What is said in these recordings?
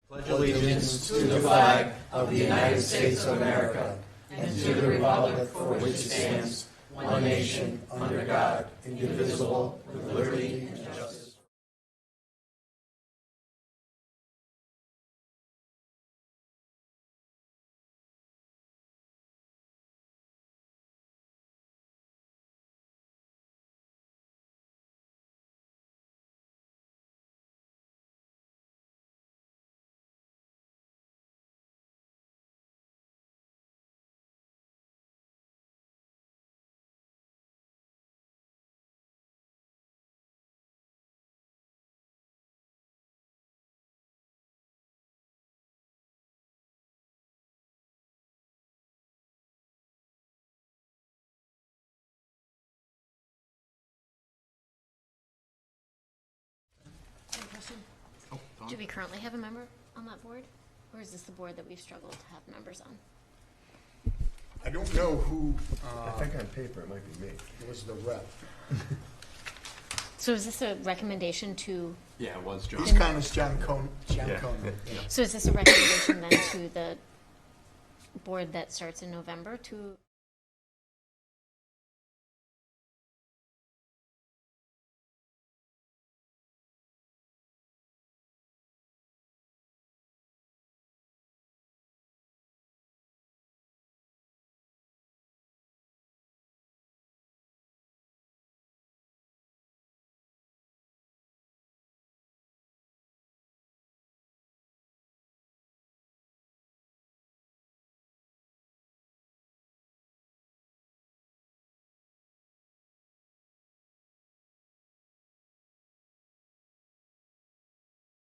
Pledge allegiance to the flag of the United States of America and to the republic for which it stands, one nation, under God, indivisible, with liberty and justice. Do we currently have a member on that board? Or is this the board that we've struggled to have members on? I don't know who I think on paper it might be me. was the rep. So is this a recommendation to, Yeah, it was John. He's kind of John Cohn. Yeah. Yeah. so is this a recommendation then to the board that starts in November to?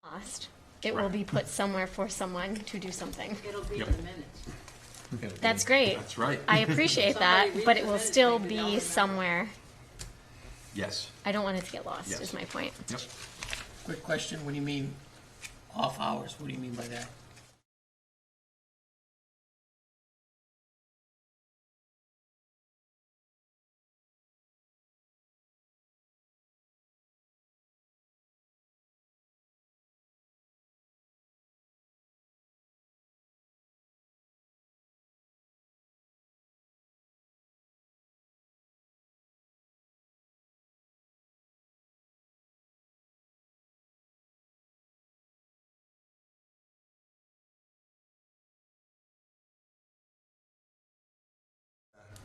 Lost. It will be put somewhere for someone to do something. It'll be Yep. in the minutes. That's great. That's right. I appreciate that, Somebody but it will reaches it, still maybe they'll be remember. somewhere. Yes. I don't want it to get lost, Yes. is my point. Yep. Quick question, what do you mean off hours? What do you mean by that?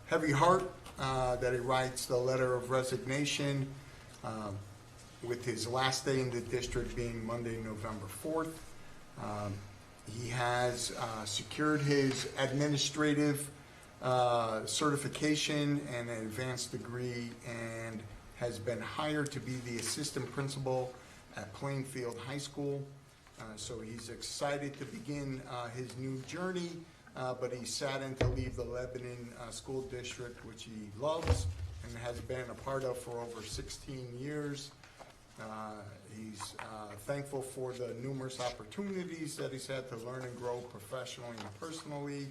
Heavy heart that he writes the letter of resignation with his last day in the district being Monday, November 4th. He has secured his administrative certification and an advanced degree and has been hired to be the assistant principal at Plainfield High School. So he's excited to begin his new journey, but he's saddened to leave the Lebanon school district, which he loves and has been a part of for over 16 years. He's thankful for the numerous opportunities that he's had to learn and grow professionally and personally,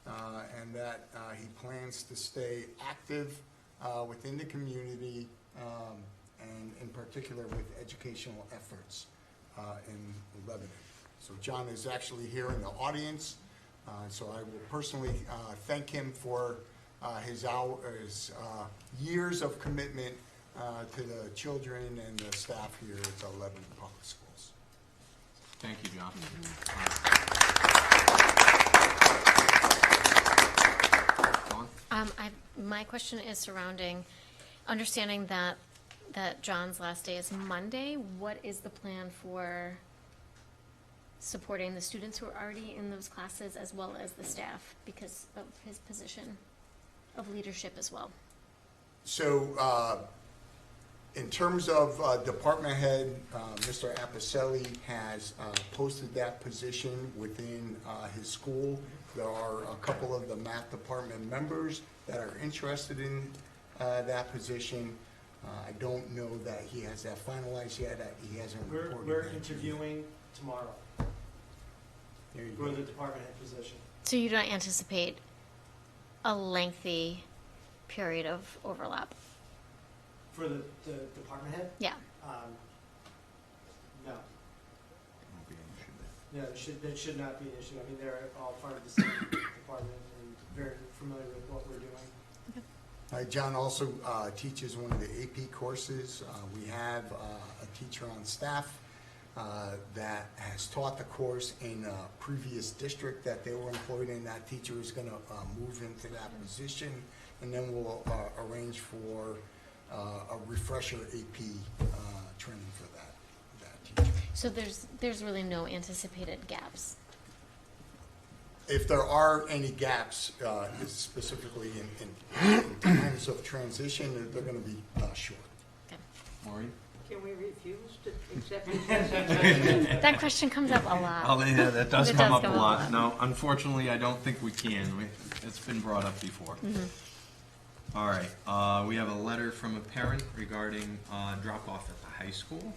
and that he plans to stay active within the community, and in particular with educational efforts in Lebanon. So John is actually here in the audience, so I will personally thank him for his years of commitment to the children and the staff here at the Lebanon Public Schools. Thank you, John. My question is surrounding understanding that John's last day is Monday. What is the plan for supporting the students who are already in those classes as well as the staff because of his position of leadership as well? So, in terms of department head, Mr. Apicelli has posted that position within his school. There are a couple of the math department members that are interested in that position. I don't know that he has that finalized yet. He hasn't reported. We're that. interviewing tomorrow There you for go. the department head position. So you don't anticipate a lengthy period of overlap? For the department head? Yeah. No. Yeah, that should not be an issue. I mean, they're all part of the same department and very familiar with what we're doing. John also teaches one of the AP courses. We have a teacher on staff that has taught the course in a previous district that they were employed in. That teacher is going to move into that position, and then we'll arrange for a refresher AP training for that teacher. So there's really no anticipated gaps. If there are any gaps, specifically in times of transition, they're going to be short. Okay. Maureen? Can we refuse to accept it? That question comes up a lot. Oh, yeah, that does It come does up a come up a lot. lot. No, unfortunately, I don't think we can. It's been brought up before. All right, we have a letter from a parent regarding drop-off at the high school.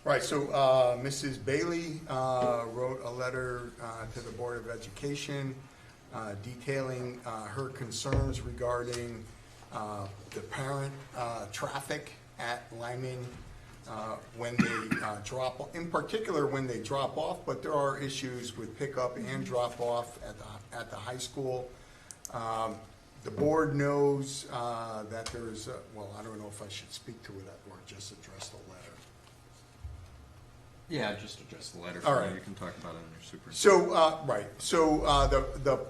Right, so Mrs. Bailey wrote a letter to the Board of Education detailing her concerns regarding the parent traffic at Lyman when they drop, in particular when they drop off, but there are issues with pickup and drop off at the high school. The board knows that there's, well, I don't know if I should speak to it or just address the letter. Yeah, just address the letter. All right. You can talk about it in your super. So, right, so the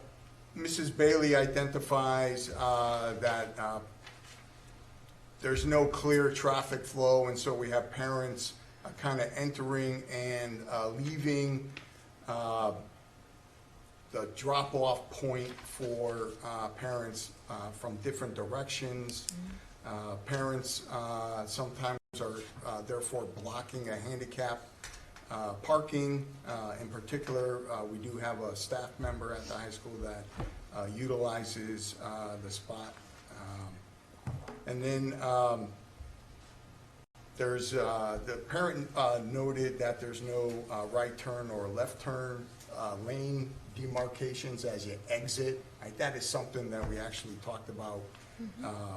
Mrs. Bailey identifies that there's no clear traffic flow, and so we have parents kind of entering and leaving the drop-off point for parents from different directions. Parents sometimes are therefore blocking a handicap parking. In particular, we do have a staff member at the high school that utilizes the spot. And then there's the parent noted that there's no right turn or left turn lane demarcations as you exit. That is something that we actually talked about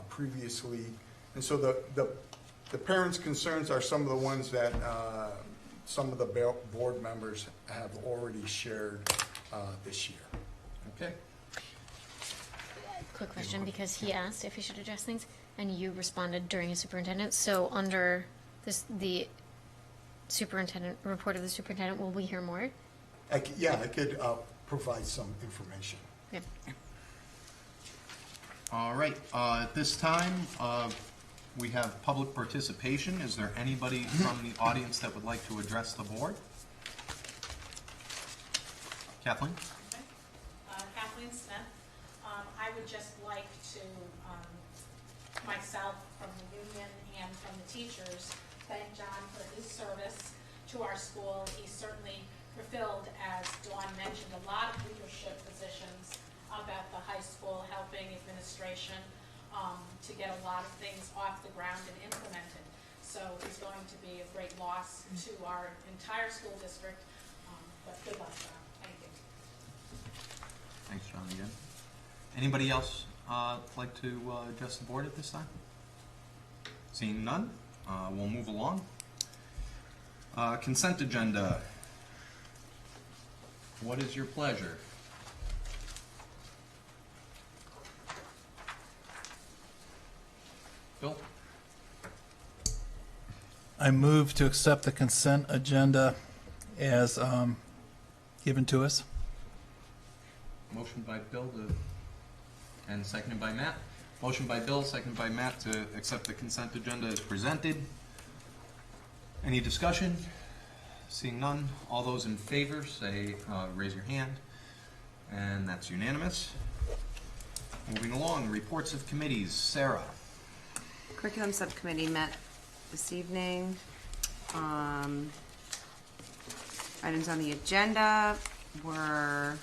previously. And so the parents' concerns are some of the ones that some of the board members have already shared this year. Okay. Quick question, because he asked if he should address things, and you responded during his superintendent. So under this, the superintendent, report of the superintendent, will we hear more? I could provide some information. Yeah. All right, at this time, we have public participation. Is there anybody from the audience that would like to address the board? Kathleen? Kathleen Smith. I would just like to, myself, from the union and from the teachers, thank John for his service to our school. He certainly fulfilled, as Dawn mentioned, a lot of leadership positions up at the high school, helping administration to get a lot of things off the ground and implemented. So he's going to be a great loss to our entire school district, but good luck, John. Thank you. Thanks, John, again. Anybody else like to address the board at this time? Seeing none, we'll move along. Consent agenda. What is your pleasure? Bill? I move to accept the consent agenda as given to us. Motion by Bill and seconded by Matt. Motion by Bill, seconded by Matt to accept the consent agenda as presented. Any discussion? Seeing none, all those in favor say, raise your hand. And that's unanimous. Moving along, reports of committees. Sarah. Curriculum Subcommittee met this evening. Items on the agenda were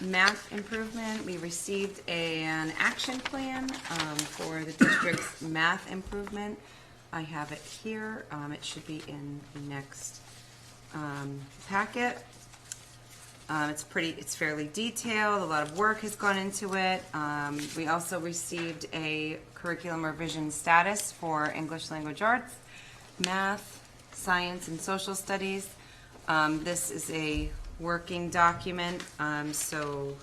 math improvement. We received an action plan for the district's math improvement. I have it here. It should be in the next packet. It's fairly detailed. A lot of work has gone into it. We also received a curriculum revision status for English language arts, math, Science and Social Studies. This is a working document, so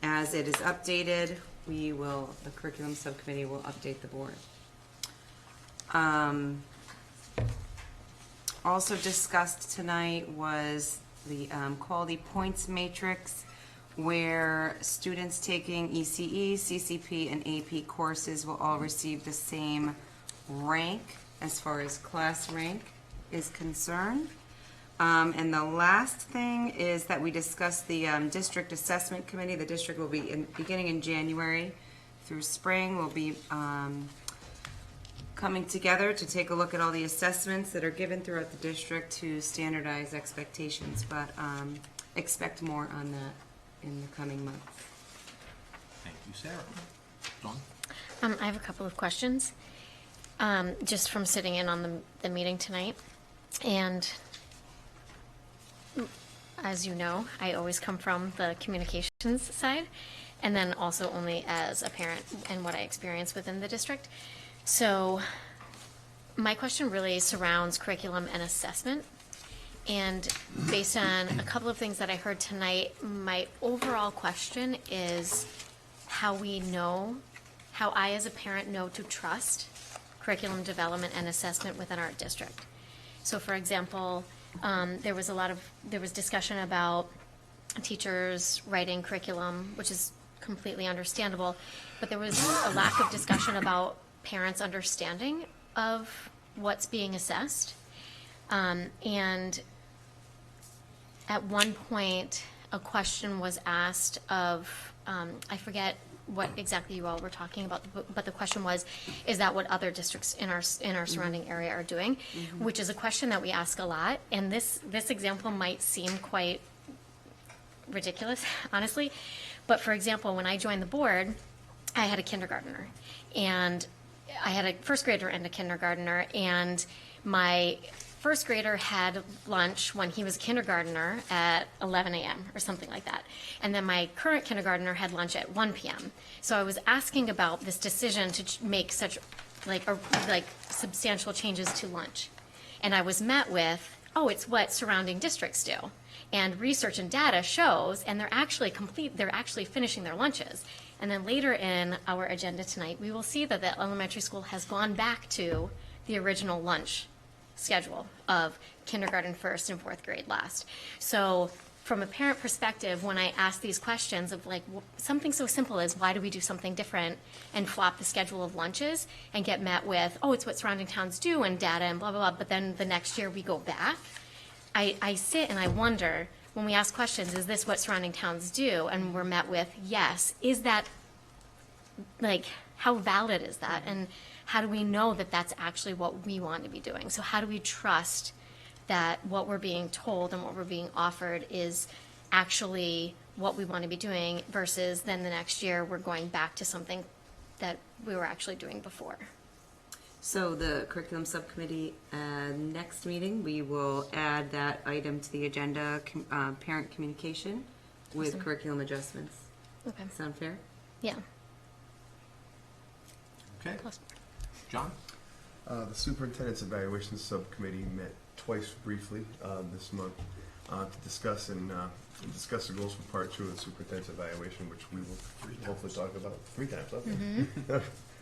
as it is updated, the curriculum subcommittee will update the board. Also discussed tonight was the quality points matrix, where students taking ECE, CCP, and AP courses will all receive the same rank as far as class rank is concerned. And the last thing is that we discussed the district assessment committee. The district will be beginning in January through spring. Will be coming together to take a look at all the assessments that are given throughout the district to standardize expectations, but expect more on that in the coming months. Thank you, Sarah. Dawn? I have a couple of questions, just from sitting in on the meeting tonight. And as you know, I always come from the communications side, and then also only as a parent and what I experience within the district. So my question really surrounds curriculum and assessment. And based on a couple of things that I heard tonight, my overall question is how I as a parent know to trust curriculum development and assessment within our district. So for example, there was discussion about teachers writing curriculum, which is completely understandable, but there was a lack of discussion about parents' understanding of what's being assessed. And at one point, a question was asked of, I forget what exactly you all were talking about, but the question was, is that what other districts in our surrounding area are doing? Mm-hmm. Which is a question that we ask a lot, and this example might seem quite ridiculous, honestly, but for example, when I joined the board, I had a kindergartner, and I had a first grader and a kindergartner, and my first grader had lunch when he was a kindergartner at 11 a.m. or something like that. And then my current kindergartner had lunch at 1 p.m. So I was asking about this decision to make such substantial changes to lunch. And I was met with, oh, it's what surrounding districts do. And research and data shows, and they're actually finishing their lunches. And then later in our agenda tonight, we will see that the elementary school has gone back to the original lunch schedule of kindergarten first and fourth grade last. So from a parent perspective, when I ask these questions of something so simple as why do we do something different and flop the schedule of lunches and get met with, oh, it's what surrounding towns do and data and blah, blah, blah, but then the next year we go back, I sit and I wonder, when we ask questions, is this what surrounding towns do? And we're met with, yes. Is that, how valid is that? And how do we know that that's actually what we want to be doing? So how do we trust that what we're being told and what we're being offered is actually what we want to be doing versus then the next year we're going back to something that we were actually doing before? So the curriculum subcommittee, next meeting, we will add that item to the agenda, parent communication with Awesome. curriculum adjustments. Okay. Sound fair? Yeah. Okay. Plus- John? The superintendent's evaluation subcommittee met twice briefly this month to discuss the goals for part 2 of the superintendent's evaluation, which we will hopefully talk about 3 times, okay? Mm-hmm.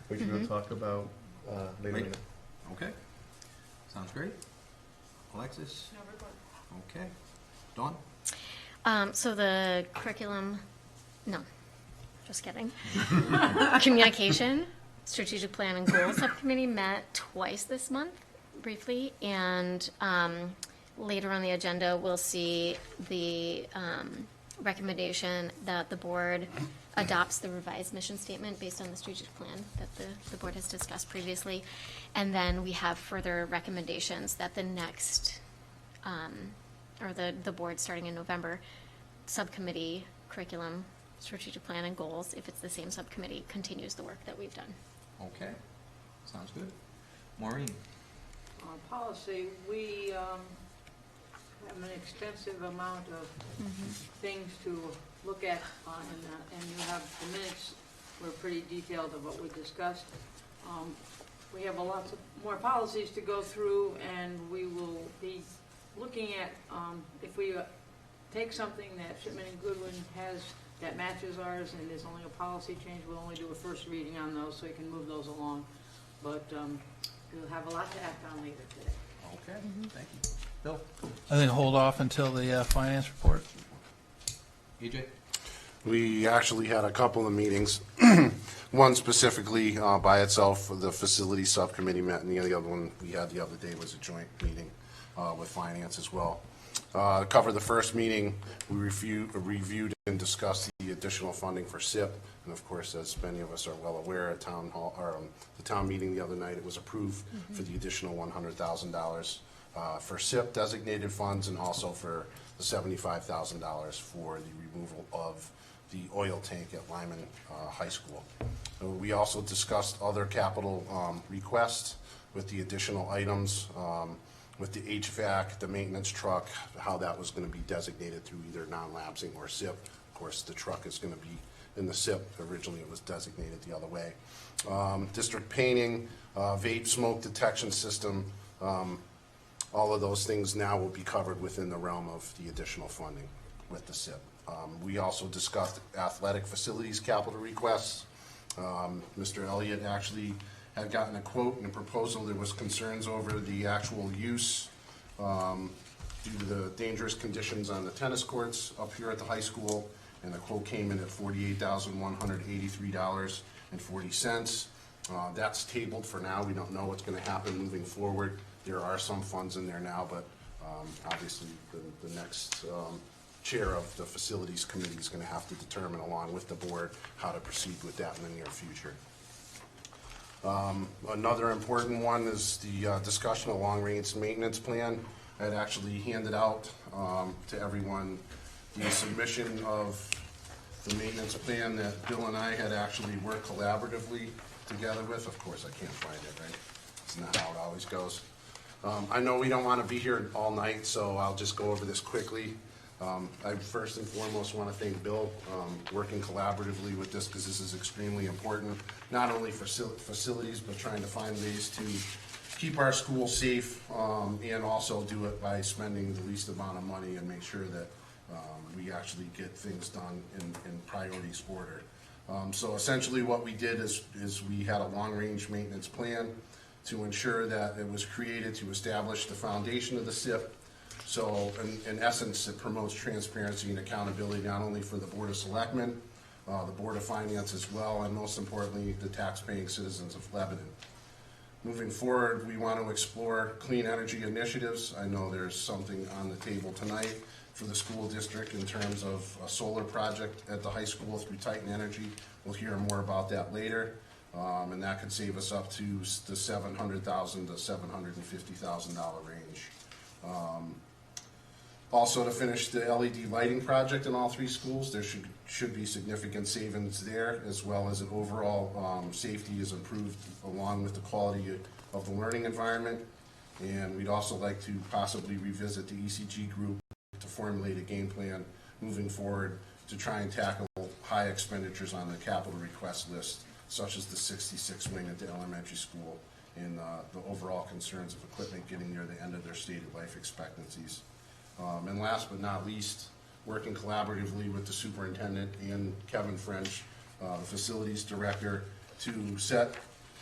Which we'll talk about later. Great. Okay. Sounds great. Alexis? No report. Okay. Dawn? So the curriculum, no, just kidding. Communication, strategic plan and goals subcommittee met twice this month, briefly, and later on the agenda, we'll see the recommendation that the board adopts the revised mission statement based on the strategic plan that the board has discussed previously. And then we have further recommendations that the next, or the board starting in November, subcommittee, curriculum, strategic plan and goals, if it's the same subcommittee, continues the work that we've done. Okay. Sounds good. Maureen? Policy, we have an extensive amount of things to look at, and you have the minutes were pretty detailed of what we discussed. we have a lots of more policies to go through, and we will be looking at, if we take something that Shipman and Goodwin has that matches ours, and there's only a policy change, we'll only do a first reading on those, so we can move those along. But we'll have a lot to act on later today. Okay, thank you. Bill? I think hold off until the finance report. EJ? We actually had a couple of meetings. One specifically by itself, the facility subcommittee met, and the other one we had the other day was a joint meeting with finance as well. To cover the first meeting, we reviewed and discussed the additional funding for SIP, and of course, as many of us are well aware, at town hall, or the town meeting the other night, it was approved for the additional $100,000 for SIP designated funds, and also for the $75,000 for the removal of the oil tank at Lyman High School. We also discussed other capital requests with the additional items, with the HVAC, the maintenance truck, how that was going to be designated through either non-lapsing or SIP. Of course, the truck is going to be in the SIP. Originally, it was designated the other way. District painting, vape smoke detection system, all of those things now will be covered within the realm of the additional funding with the SIP. We also discussed athletic facilities capital requests. Mr. Elliott actually had gotten a quote and a proposal. There was concerns over the actual use due to the dangerous conditions on the tennis courts up here at the high school, and the quote came in at $48,183.40. That's tabled for now. We don't know what's going to happen moving forward. There are some funds in there now, but obviously the next chair of the facilities committee is going to have to determine, along with the board, how to proceed with that in the near future. Another important one is the discussion of long-range maintenance plan. I had actually handed out to everyone the submission of the maintenance plan that Bill and I had actually worked collaboratively together with. Of course, I can't find it, right? It's not how it always goes. I know we don't want to be here all night, so I'll just go over this quickly. I first and foremost want to thank Bill, working collaboratively with this, because this is extremely important, not only for facilities, but trying to find ways to keep our schools safe, and also do it by spending the least amount of money and make sure that we actually get things done in priorities order. So essentially what we did is we had a long-range maintenance plan to ensure that it was created to establish the foundation of the SIP. So in essence, it promotes transparency and accountability, not only for the Board of Selectmen, the Board of Finance as well, and most importantly, the tax-paying citizens of Lebanon. Moving forward, we want to explore clean energy initiatives. I know there's something on the table tonight for the school district in terms of a solar project at the high school through Titan Energy. We'll hear more about that later. And that could save us up to the $700,000 to $750,000 range. Also, to finish the LED lighting project in all three schools, there should be significant savings there, as well as an overall safety is improved along with the quality of the learning environment. And we'd also like to possibly revisit the ECG group to formulate a game plan moving forward to try and tackle high expenditures on the capital request list, such as the 66 wing at the elementary school, and the overall concerns of equipment getting near the end of their stated life expectancies. And last but not least, working collaboratively with the superintendent and Kevin French, the facilities director, to set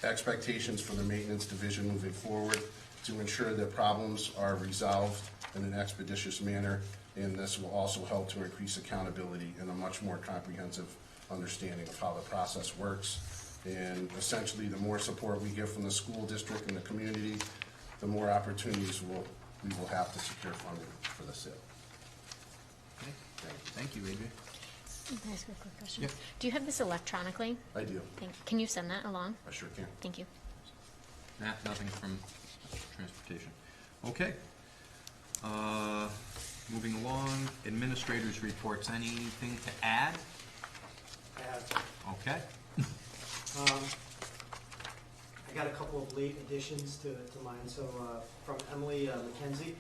expectations for the maintenance division moving forward to ensure that problems are resolved in an expeditious manner. And this will also help to increase accountability and a much more comprehensive understanding of how the process works. And essentially, the more support we get from the school district and the community, the more opportunities we will have to secure funding for the SIP. Okay, thank you, Adrian. Can I ask a quick question? Yep. Do you have this electronically? I do. Can you send that along? I sure can. Thank you. Matt, nothing from transportation. Okay. Moving along, administrators' reports. Anything to add? I have, Okay. I got a couple of late additions to mine. So from Emily McKenzie,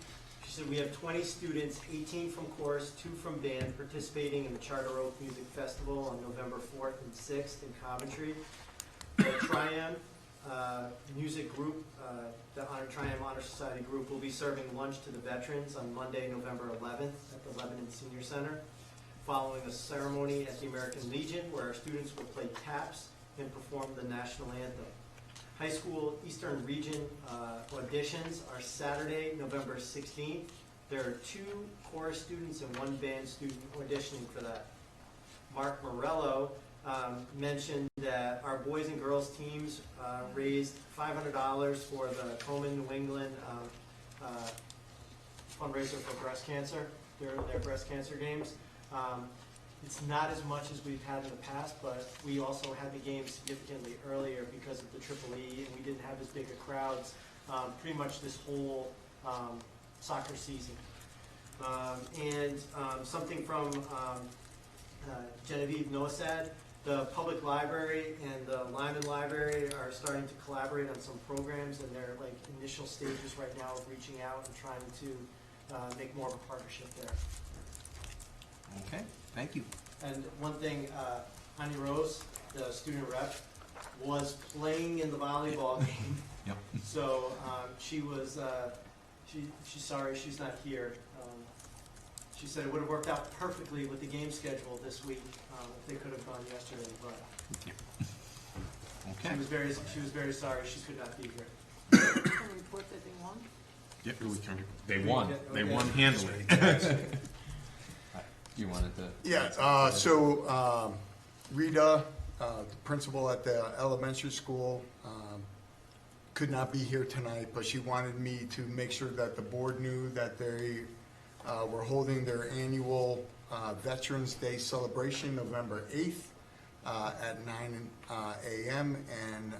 she said we have 20 students, 18 from chorus, 2 from band, participating in the Charter Oak Music Festival on November 4th and 6th in Coventry. The Trian music group, the Triumph Honor Society group, will be serving lunch to the veterans on Monday, November 11th at the Lebanon Senior Center, following a ceremony at the American Legion where our students will play taps and perform the national anthem. High school Eastern Region auditions are Saturday, November 16th. There are 2 chorus students and 1 band student auditioning for that. Mark Morello mentioned that our boys and girls teams raised $500 for the Coleman New England fundraiser for breast cancer during their breast cancer games. It's not as much as we've had in the past, but we also had the game significantly earlier because of the Triple E, and we didn't have as big a crowds pretty much this whole soccer season. Something from Genevieve Nosad, the public library and the Lyman Library are starting to collaborate on some programs, and they're like initial stages right now of reaching out and trying to make more of a partnership there. Okay, thank you. And one thing, Honey Rose, the student rep, was playing in the volleyball game. Yep. So she was, she's sorry she's not here. She said it would have worked out perfectly with the game schedule this week if they could have gone yesterday, but Okay. she was very sorry she could not be here. Can we report that they won? Yep, they won. Okay. They won handily. You wanted to? Yeah, so Rita, the principal at the elementary school, could not be here tonight, but she wanted me to make sure that the board knew that they were holding their annual Veterans Day celebration November 8th at 9 a.m. And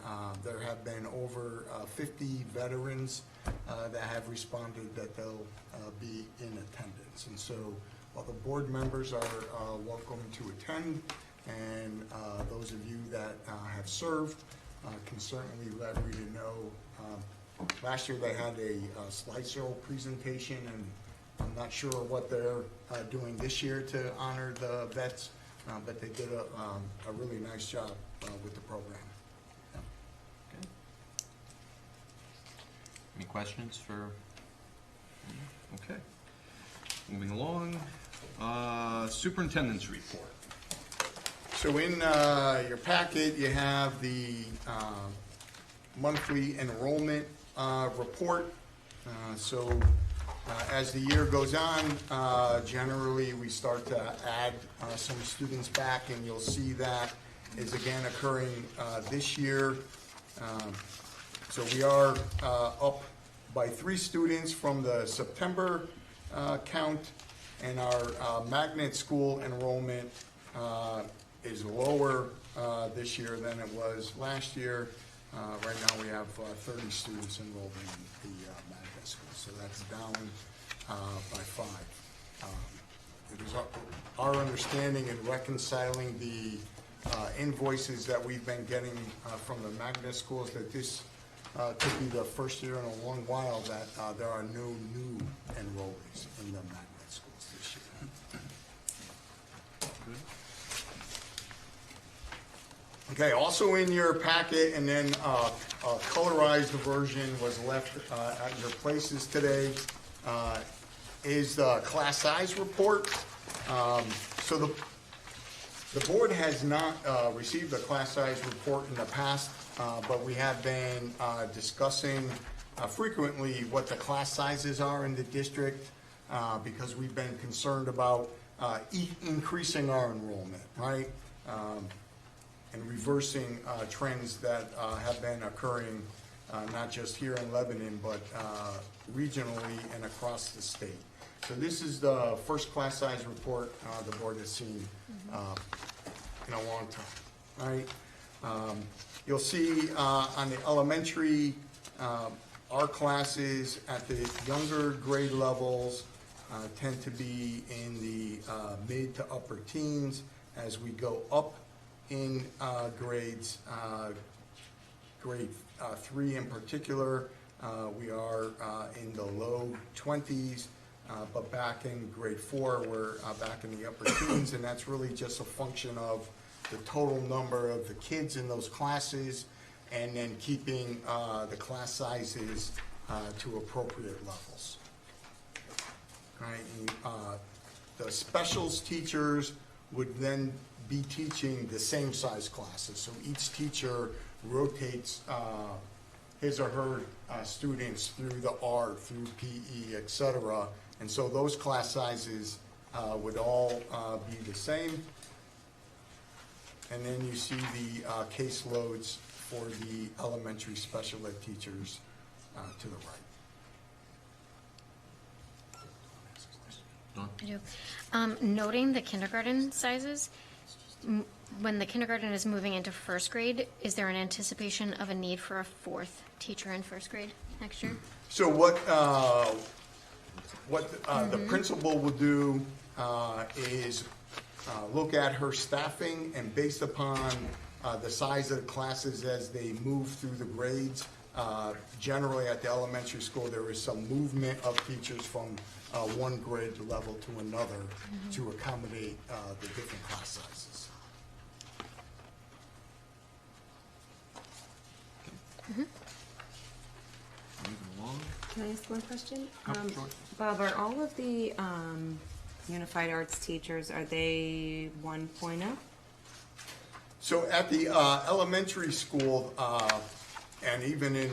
there have been over 50 veterans that have responded that they'll be in attendance. And so while the board members are welcome to attend, and those of you that have served can certainly let Rita know. Last year they had a slideshow presentation, and I'm not sure what they're doing this year to honor the vets, but they did a really nice job with the program. Okay. Any questions for? Okay. Moving along, superintendent's report. So in your packet, you have the monthly enrollment report. As the year goes on, generally we start to add some students back, and you'll see that is again occurring this year. So we are up by 3 students from the September count, and our magnet school enrollment is lower this year than it was last year. Right now we have 30 students enrolled in the magnet school, so that's down by 5. It is our understanding in reconciling the invoices that we've been getting from the magnet schools that this could be the first year in a long while that there are no new enrollees in the magnet schools this year. Okay, also in your packet, and then a colorized version was left at your places today, is the class size report. So the board has not received a class size report in the past, but we have been discussing frequently what the class sizes are in the district because we've been concerned about increasing our enrollment, right? And reversing trends that have been occurring not just here in Lebanon, but regionally and across the state. So this is the first class size report the board has seen in a long time, all right? You'll see on the elementary, our classes at the younger grade levels tend to be in the mid to upper teens. As we go up in grades, grade 3 in particular, we are in the low 20s, but back in grade 4, we're back in the upper teens, and that's really just a function of the total number of the kids in those classes and then keeping the class sizes to appropriate levels. All right, and, the specials teachers would then be teaching the same size classes. So each teacher rotates his or her students through the art, through PE, et cetera. And so those class sizes would all be the same. And then you see the caseloads for the elementary special ed teachers to the right. I do. Noting the kindergarten sizes, when the kindergarten is moving into first grade, is there an anticipation of a need for a fourth teacher in first grade next year? So what the principal will do is look at her staffing, and based upon the size of the classes as they move through the grades, generally at the elementary school, there is some movement of teachers from one grade level to another to accommodate the different class sizes. Moving along. Can I ask one question? Oh, sure. Bob, are all of the unified arts teachers, are they 1.0? So at the elementary school, and even in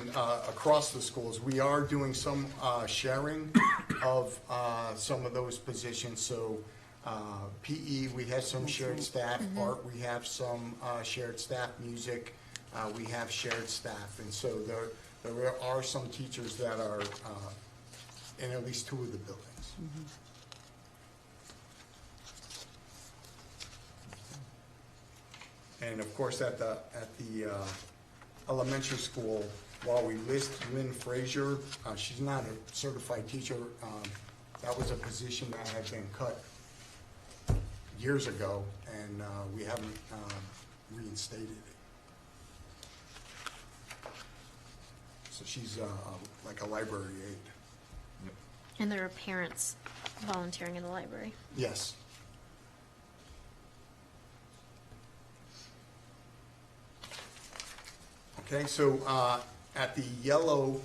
across the schools, we are doing some sharing of some of those positions. So PE, we have some shared staff. Art, we have some shared staff. Music, we have shared staff. And so there are some teachers that are in at least two of the buildings. And of course, at the elementary school, while we list Lynn Frazier, she's not a certified teacher. That was a position that had been cut years ago, and we haven't reinstated it. So she's like a library aide. And there are parents volunteering in the library. Yes. Okay, so at the yellow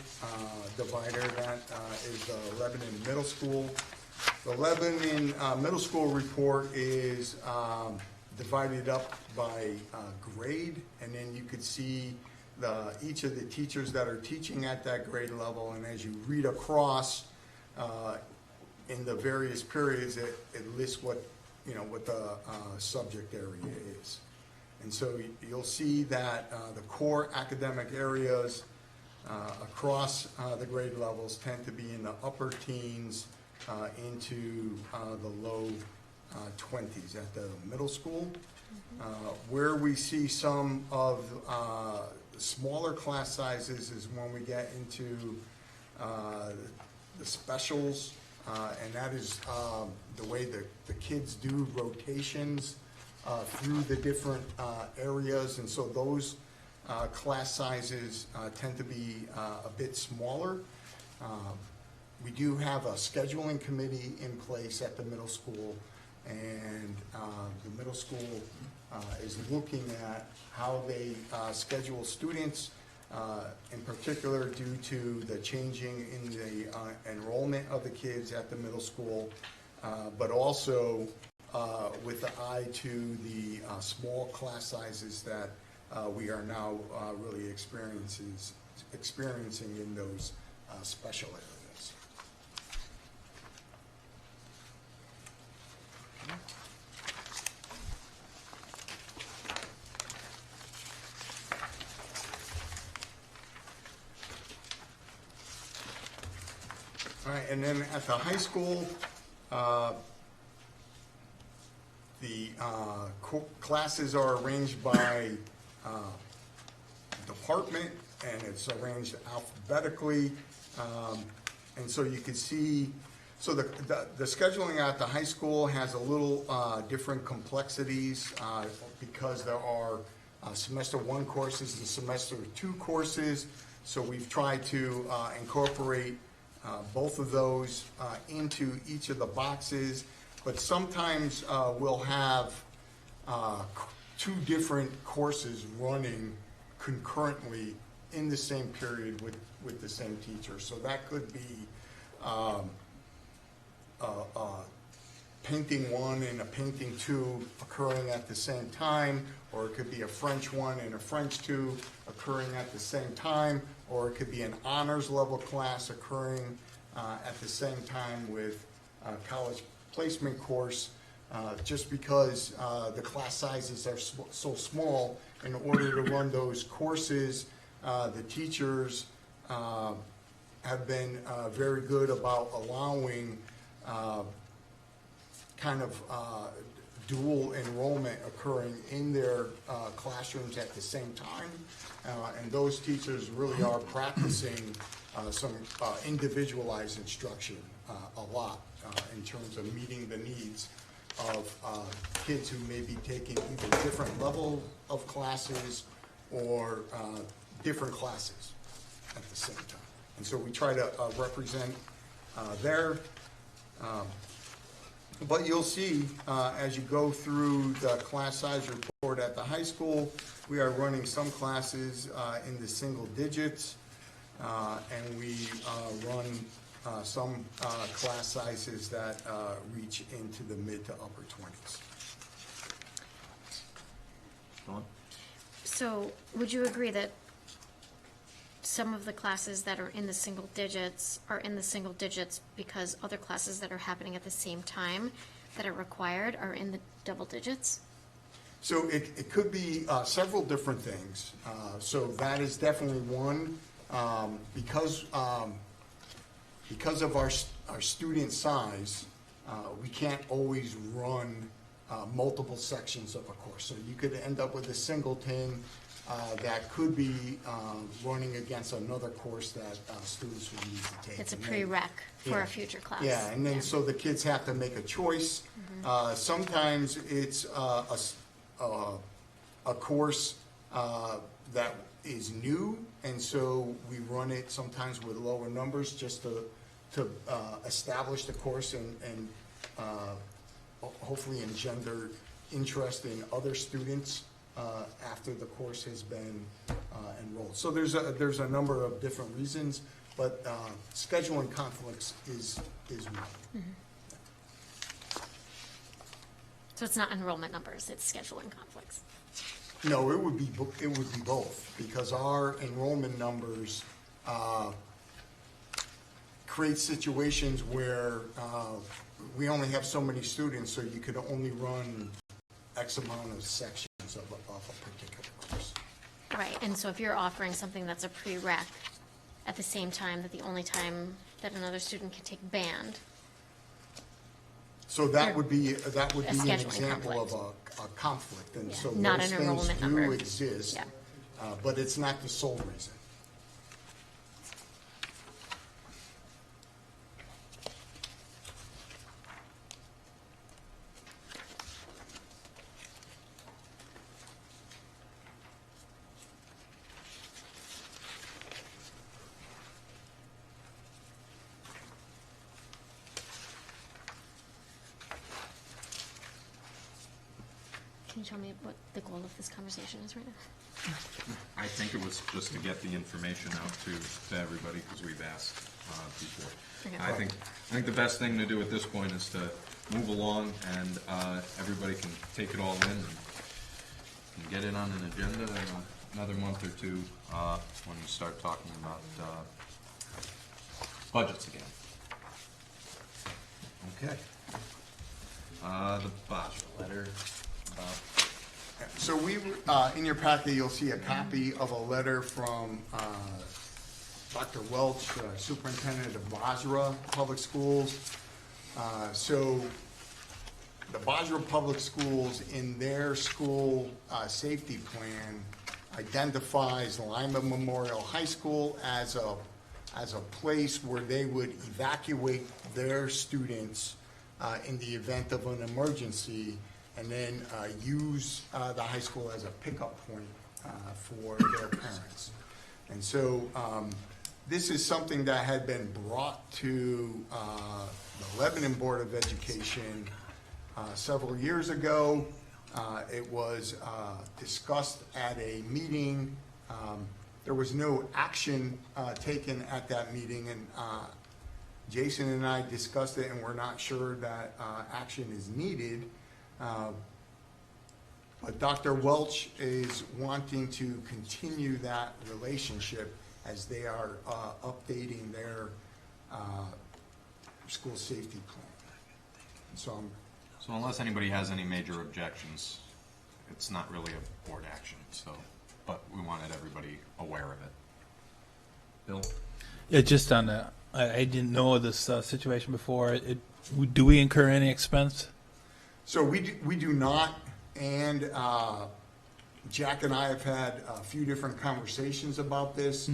divider, that is the Lebanon Middle School. The Lebanon Middle School report is divided up by grade, and then you could see each of the teachers that are teaching at that grade level, and as you read across in the various periods, it lists what the subject area is. And so you'll see that the core academic areas across the grade levels tend to be in the upper teens into the low 20s at the middle school. Where we see some of the smaller class sizes is when we get into the specials, and that is the way the kids do rotations through the different areas, and so those class sizes tend to be a bit smaller. We do have a scheduling committee in place at the middle school, and the middle school is looking at how they schedule students, in particular due to the changing in the enrollment of the kids at the middle school, but also with the eye to the small class sizes that we are now really experiencing in those special areas. All right, and then at the high school, the classes are arranged by department, and it's arranged alphabetically. And so you can see, so the scheduling at the high school has a little different complexities because there are semester 1 courses and semester 2 courses. So we've tried to incorporate both of those into each of the boxes. But sometimes we'll have 2 different courses running concurrently in the same period with the same teacher. So that could be painting 1 and a painting 2 occurring at the same time, or it could be a French 1 and a French 2 occurring at the same time, or it could be an honors level class occurring at the same time with a college placement course. Just because the class sizes are so small, in order to run those courses, the teachers have been very good about allowing kind of dual enrollment occurring in their classrooms at the same time. And those teachers really are practicing some individualized instruction a lot in terms of meeting the needs of kids who may be taking either different level of classes or different classes at the same time. And so we try to represent there. But you'll see as you go through the class size report at the high school, we are running some classes in the single digits, and we run some class sizes that reach into the mid to upper 20s. Dawn? So would you agree that some of the classes that are in the single digits are in the single digits because other classes that are happening at the same time that are required are in the double digits? So it could be several different things. So that is definitely one. Because of our student size, we can't always run multiple sections of a course. So you could end up with a singleton that could be running against another course that students would need to take. It's a And then- prereq for Yeah. a future class. Yeah, and then so the kids have to make a choice. Sometimes it's a course that is new, and so we run it sometimes with lower numbers just to establish the course and hopefully engender interest in other students after the course has been enrolled. So there's a number of different reasons, but scheduling conflicts is one. So it's not enrollment numbers, it's scheduling conflicts. No, it would be both, because our enrollment numbers create situations where we only have so many students, so you could only run X amount of sections of a particular course. Right, and so if you're offering something that's a prereq at the same time that the only time that another student can take band, So that would be an scheduling example of a conflict, and Yeah, so not those an things enrollment do number. exist, Yeah. but it's not the sole reason. can you tell me what the goal of this conversation is right now? I think it was just to get the information out to everybody, because we've asked before. Okay. I think the best thing to do at this point is to move along, and everybody can take it all in and get it on an agenda in another month or two when we start talking about budgets again. Okay. The Basra letter about So we, in your packet, you'll see a copy of a letter from Dr. Welch, Superintendent of Basra Public Schools. So the Basra Public Schools, in their school safety plan, identifies Lima Memorial High School as a place where they would evacuate their students in the event of an emergency, and then use the high school as a pickup point for their parents. And so this is something that had been brought to the Lebanon Board of Education several years ago. It was discussed at a meeting There was no action taken at that meeting, and Jason and I discussed it, and we're not sure that action is needed. But Dr. Welch is wanting to continue that relationship as they are updating their school safety plan. So So unless anybody has any major objections, it's not really a board action, so, but we wanted everybody aware of it. Bill? Yeah, just on that, I didn't know of this situation before. Do we incur any expense? So we do not, and Jack and I have had a few different conversations about this.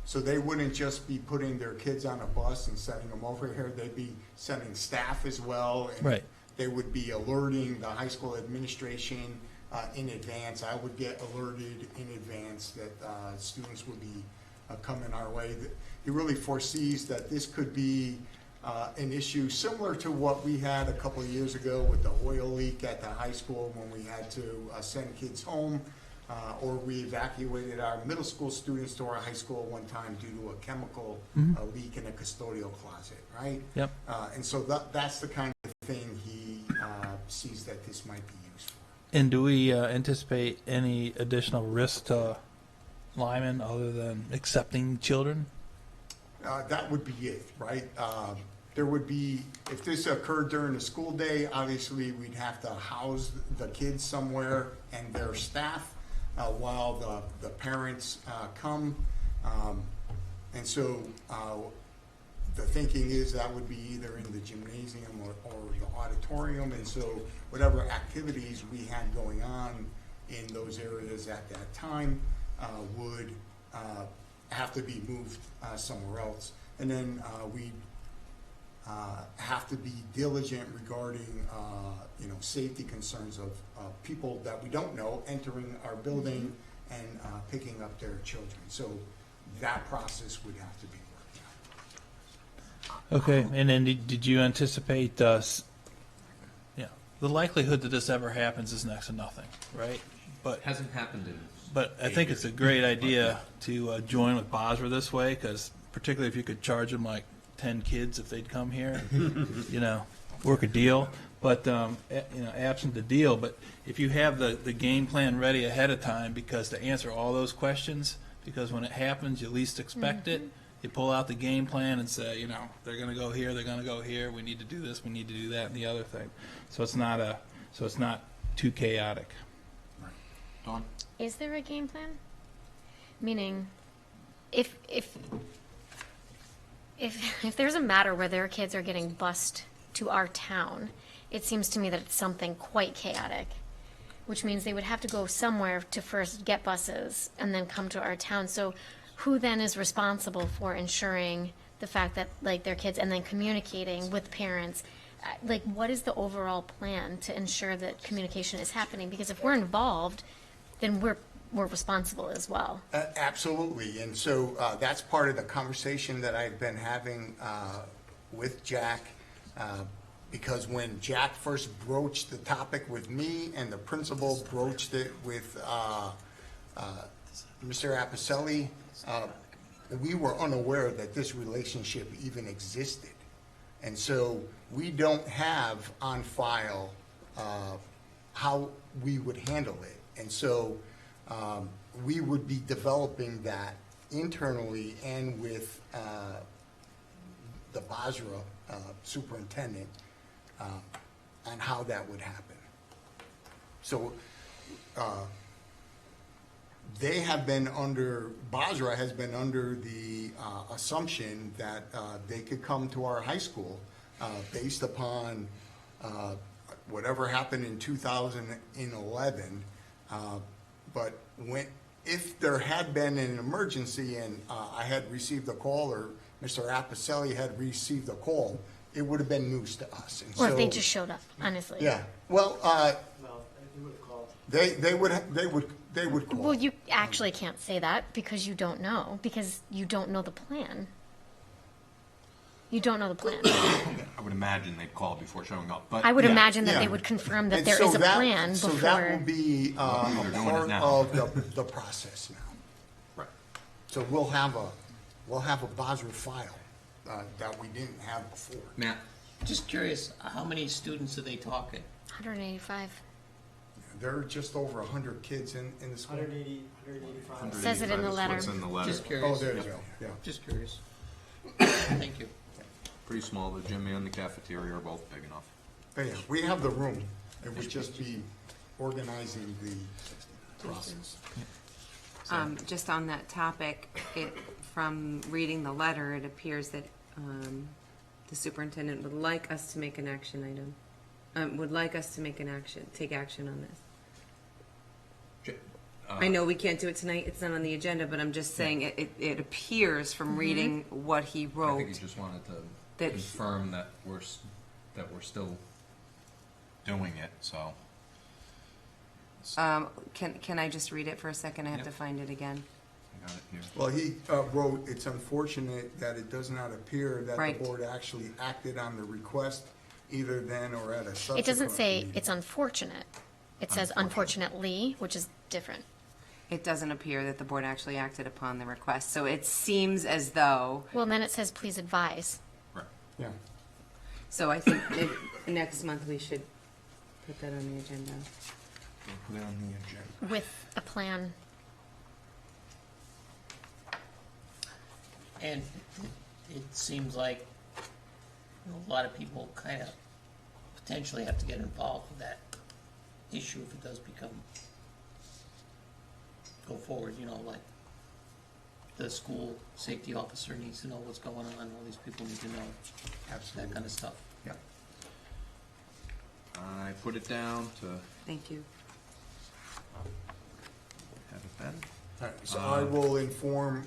So they wouldn't just be putting their kids on a bus and sending them over here, they'd be sending staff as well. And Right. they would be alerting the high school administration in advance. I would get alerted in advance that students would be coming our way. He really foresees that this could be an issue similar to what we had a couple of years ago with the oil leak at the high school when we had to send kids home, or we evacuated our middle school students to our high school one time due to a chemical leak in a custodial closet, right? Yep. And so that's the kind of thing he sees that this might be used for. And do we anticipate any additional risk to Lyman other than accepting children? That would be it, right? There would be, if this occurred during the school day, obviously we'd have to house the kids somewhere and their staff while the parents come. And so the thinking is that would be either in the gymnasium or the auditorium. And so whatever activities we had going on in those areas at that time would have to be moved somewhere else. And then we have to be diligent regarding, safety concerns of people that we don't know entering our building and picking up their children. So that process would have to be worked out. Okay, and then did you anticipate, the likelihood that this ever happens is next to nothing, right? But Hasn't happened in. But I think it's a great idea to join with Basra this way, because particularly if you could charge them like 10 kids if they'd come here, work a deal. But, absent the deal, but if you have the game plan ready ahead of time, because to answer all those questions, because when it happens, you least expect it, you pull out the game plan and say, they're going to go here, they're going to go here, we need to do this, we need to do that, and the other thing. So it's not too chaotic. Dawn? Is there a game plan? Meaning, if there's a matter where their kids are getting bused to our town, it seems to me that it's something quite chaotic, which means they would have to go somewhere to first get buses and then come to our town. So who then is responsible for ensuring the fact that, their kids, and then communicating with parents? What is the overall plan to ensure that communication is happening? Because if we're involved, then we're responsible as well. Absolutely, and so that's part of the conversation that I've been having with Jack, because when Jack first broached the topic with me and the principal broached it with Mr. Apicelli, we were unaware that this relationship even existed. And so we don't have on file how we would handle it. And so we would be developing that internally and with the Basra superintendent on how that would happen. So they have been under, Basra has been under the assumption that they could come to our high school based upon whatever happened in 2011. But if there had been an emergency and I had received a call, or Mr. Apicelli had received a call, it would have been news to us. And Or if they so- just showed up, honestly. Yeah, well, Well, you would have called. they would call. Well, you actually can't say that because you don't know the plan. You don't know the plan. I would imagine they'd call before showing up, but. I would Yeah, imagine that yeah. they would confirm that And there so is a that- plan So that before. will be a They're doing it part now. of the process now. Right. So we'll have a Basra file that we didn't have before. Matt, Just curious, how many students are they talking? 185. There are just over 100 kids in the school. 180, 185. Says it in the 185 is letter. what's in the letter. Just Oh, curious. there you go, yeah. Just curious. Thank you. Pretty small, the gym and the cafeteria are both big enough. But yeah, we have the room. It would just be organizing the process. Just on that topic, from reading the letter, it appears that the superintendent would like us to make an action item, would like us to take action on this. I know we can't do it tonight, it's not on the agenda, but I'm just saying, it appears from reading what he I think wrote. he just wanted to That- confirm that we're still doing it, so. Can I just read it for a second? I have to find it again. I got it here. Well, he wrote, "It's unfortunate that it does not appear that Right. the board actually acted on the request either then or at a subsequent It doesn't say meeting." it's unfortunate. It says unfortunately, which is different. It doesn't appear that the board actually acted upon the request, so it seems as though, Well, then it says please advise. Right. Yeah. so I think maybe next month we should put that on the agenda. We'll put it on the agenda. With a plan. And it seems like a lot of people kind of potentially have to get involved with that issue if it does go forward, like the school safety officer needs to know what's going on, all these people need to know that Absolutely. kind of stuff. Yeah. I put it down to Thank you. have it then. All right, so I will inform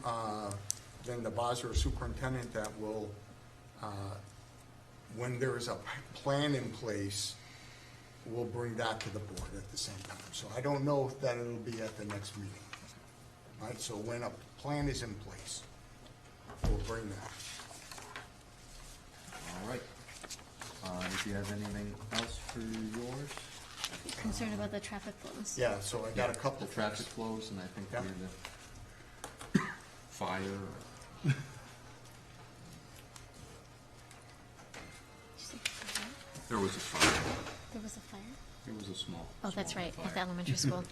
then the Basra superintendent that will, when there is a plan in place, we'll bring that to the board at the same time. So I don't know if that it'll be at the next meeting. All right, so when a plan is in place, we'll bring that. All right. Do you have anything else for yours? Concerned about the traffic flows. Yeah, so I got a couple The of traffic flows, and I think Yeah. we had the fire. There was a fire. There was a fire? There was a small. Oh, that's small right, fire. at the elementary school.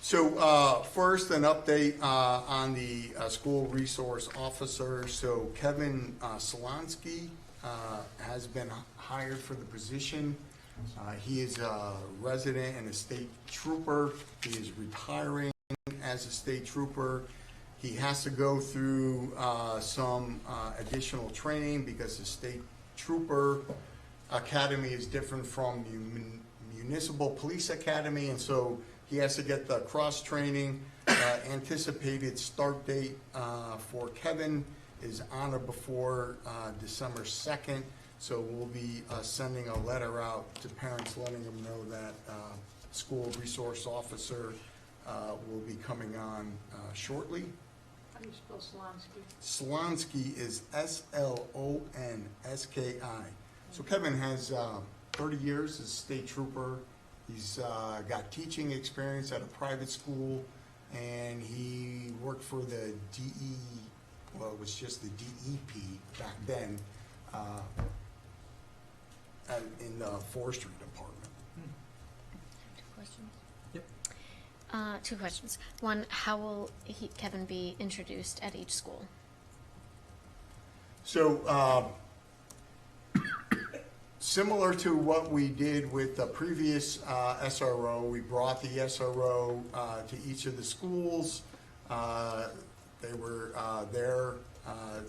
So first, an update on the school resource officer. So Kevin Solonsky has been hired for the position. He is a resident and a state trooper. He is retiring as a state trooper. He has to go through some additional training because the state trooper academy is different from municipal police academy, and so he has to get the cross-training. Anticipated start date for Kevin is on or before December 2nd, so we'll be sending a letter out to parents letting them know that school resource officer will be coming on shortly. How do you spell Solonsky? Solonsky is Slonski. So Kevin has 30 years as a state trooper. He's got teaching experience at a private school, and he worked for the well, it was just the DEP back then, in the forestry department. Two questions. Yep. Two questions. One, how will Kevin be introduced at each school? So, similar to what we did with the previous SRO, we brought the SRO to each of the schools. They were there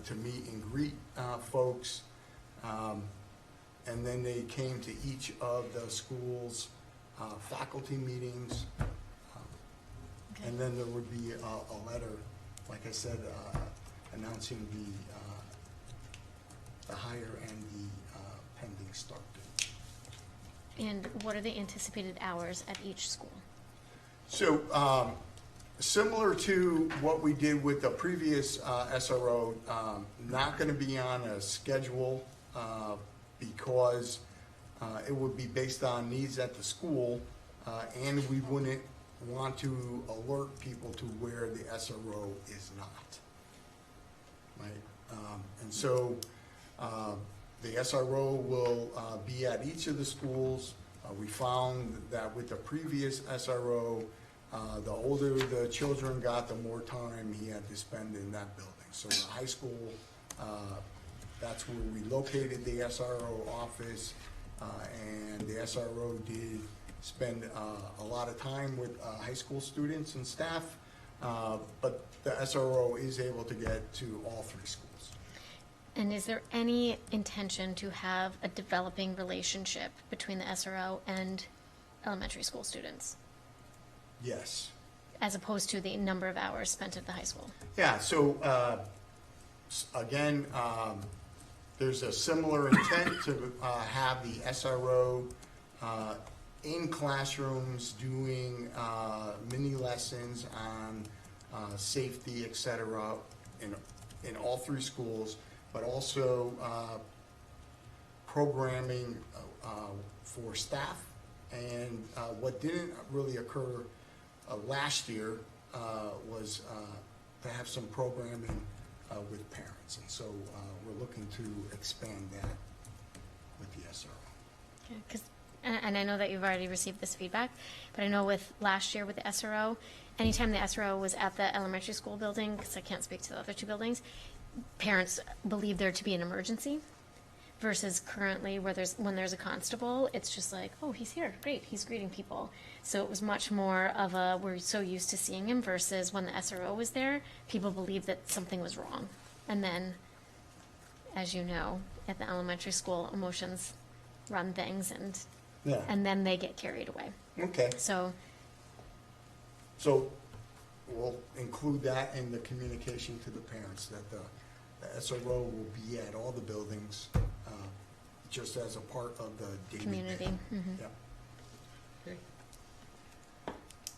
to meet and greet folks. And then they came to each of the schools' faculty meetings. And then there would be a letter, like I said, announcing the hire and the pending start date. And what are the anticipated hours at each school? So, similar to what we did with the previous SRO, not going to be on a schedule. because it would be based on needs at the school, and we wouldn't want to alert people to where the SRO is not. Right? And so the SRO will be at each of the schools. We found that with the previous SRO, the older the children got, the more time he had to spend in that building. So the high school, that's where we located the SRO office, and the SRO did spend a lot of time with high school students and staff, but the SRO is able to get to all 3 schools. And is there any intention to have a developing relationship between the SRO and elementary school students, Yes. as opposed to the number of hours spent at the high school? Yeah, so, again, there's a similar intent to have the SRO in classrooms doing mini lessons on safety, et cetera, in all 3 schools, but also programming for staff. And what didn't really occur last year was to have some programming with parents. And so we're looking to expand that with the SRO. Okay, 'cause and I know that you've already received this feedback, but I know with last year with the SRO, anytime the SRO was at the elementary school building, because I can't speak to the other 2 buildings, parents believe there to be an emergency, versus currently when there's a constable, it's just like, oh, he's here, great, he's greeting people. So it was much more of a, we're so used to seeing him, versus when the SRO was there, people believed that something was wrong. And then, as you know, at the elementary school, emotions run things, Yeah, and then they get carried away. okay. So, So we'll include that in the communication to the parents, that the SRO will be at all the buildings, just as a part of the day-to-day. community. Mhm. Yep. Okay.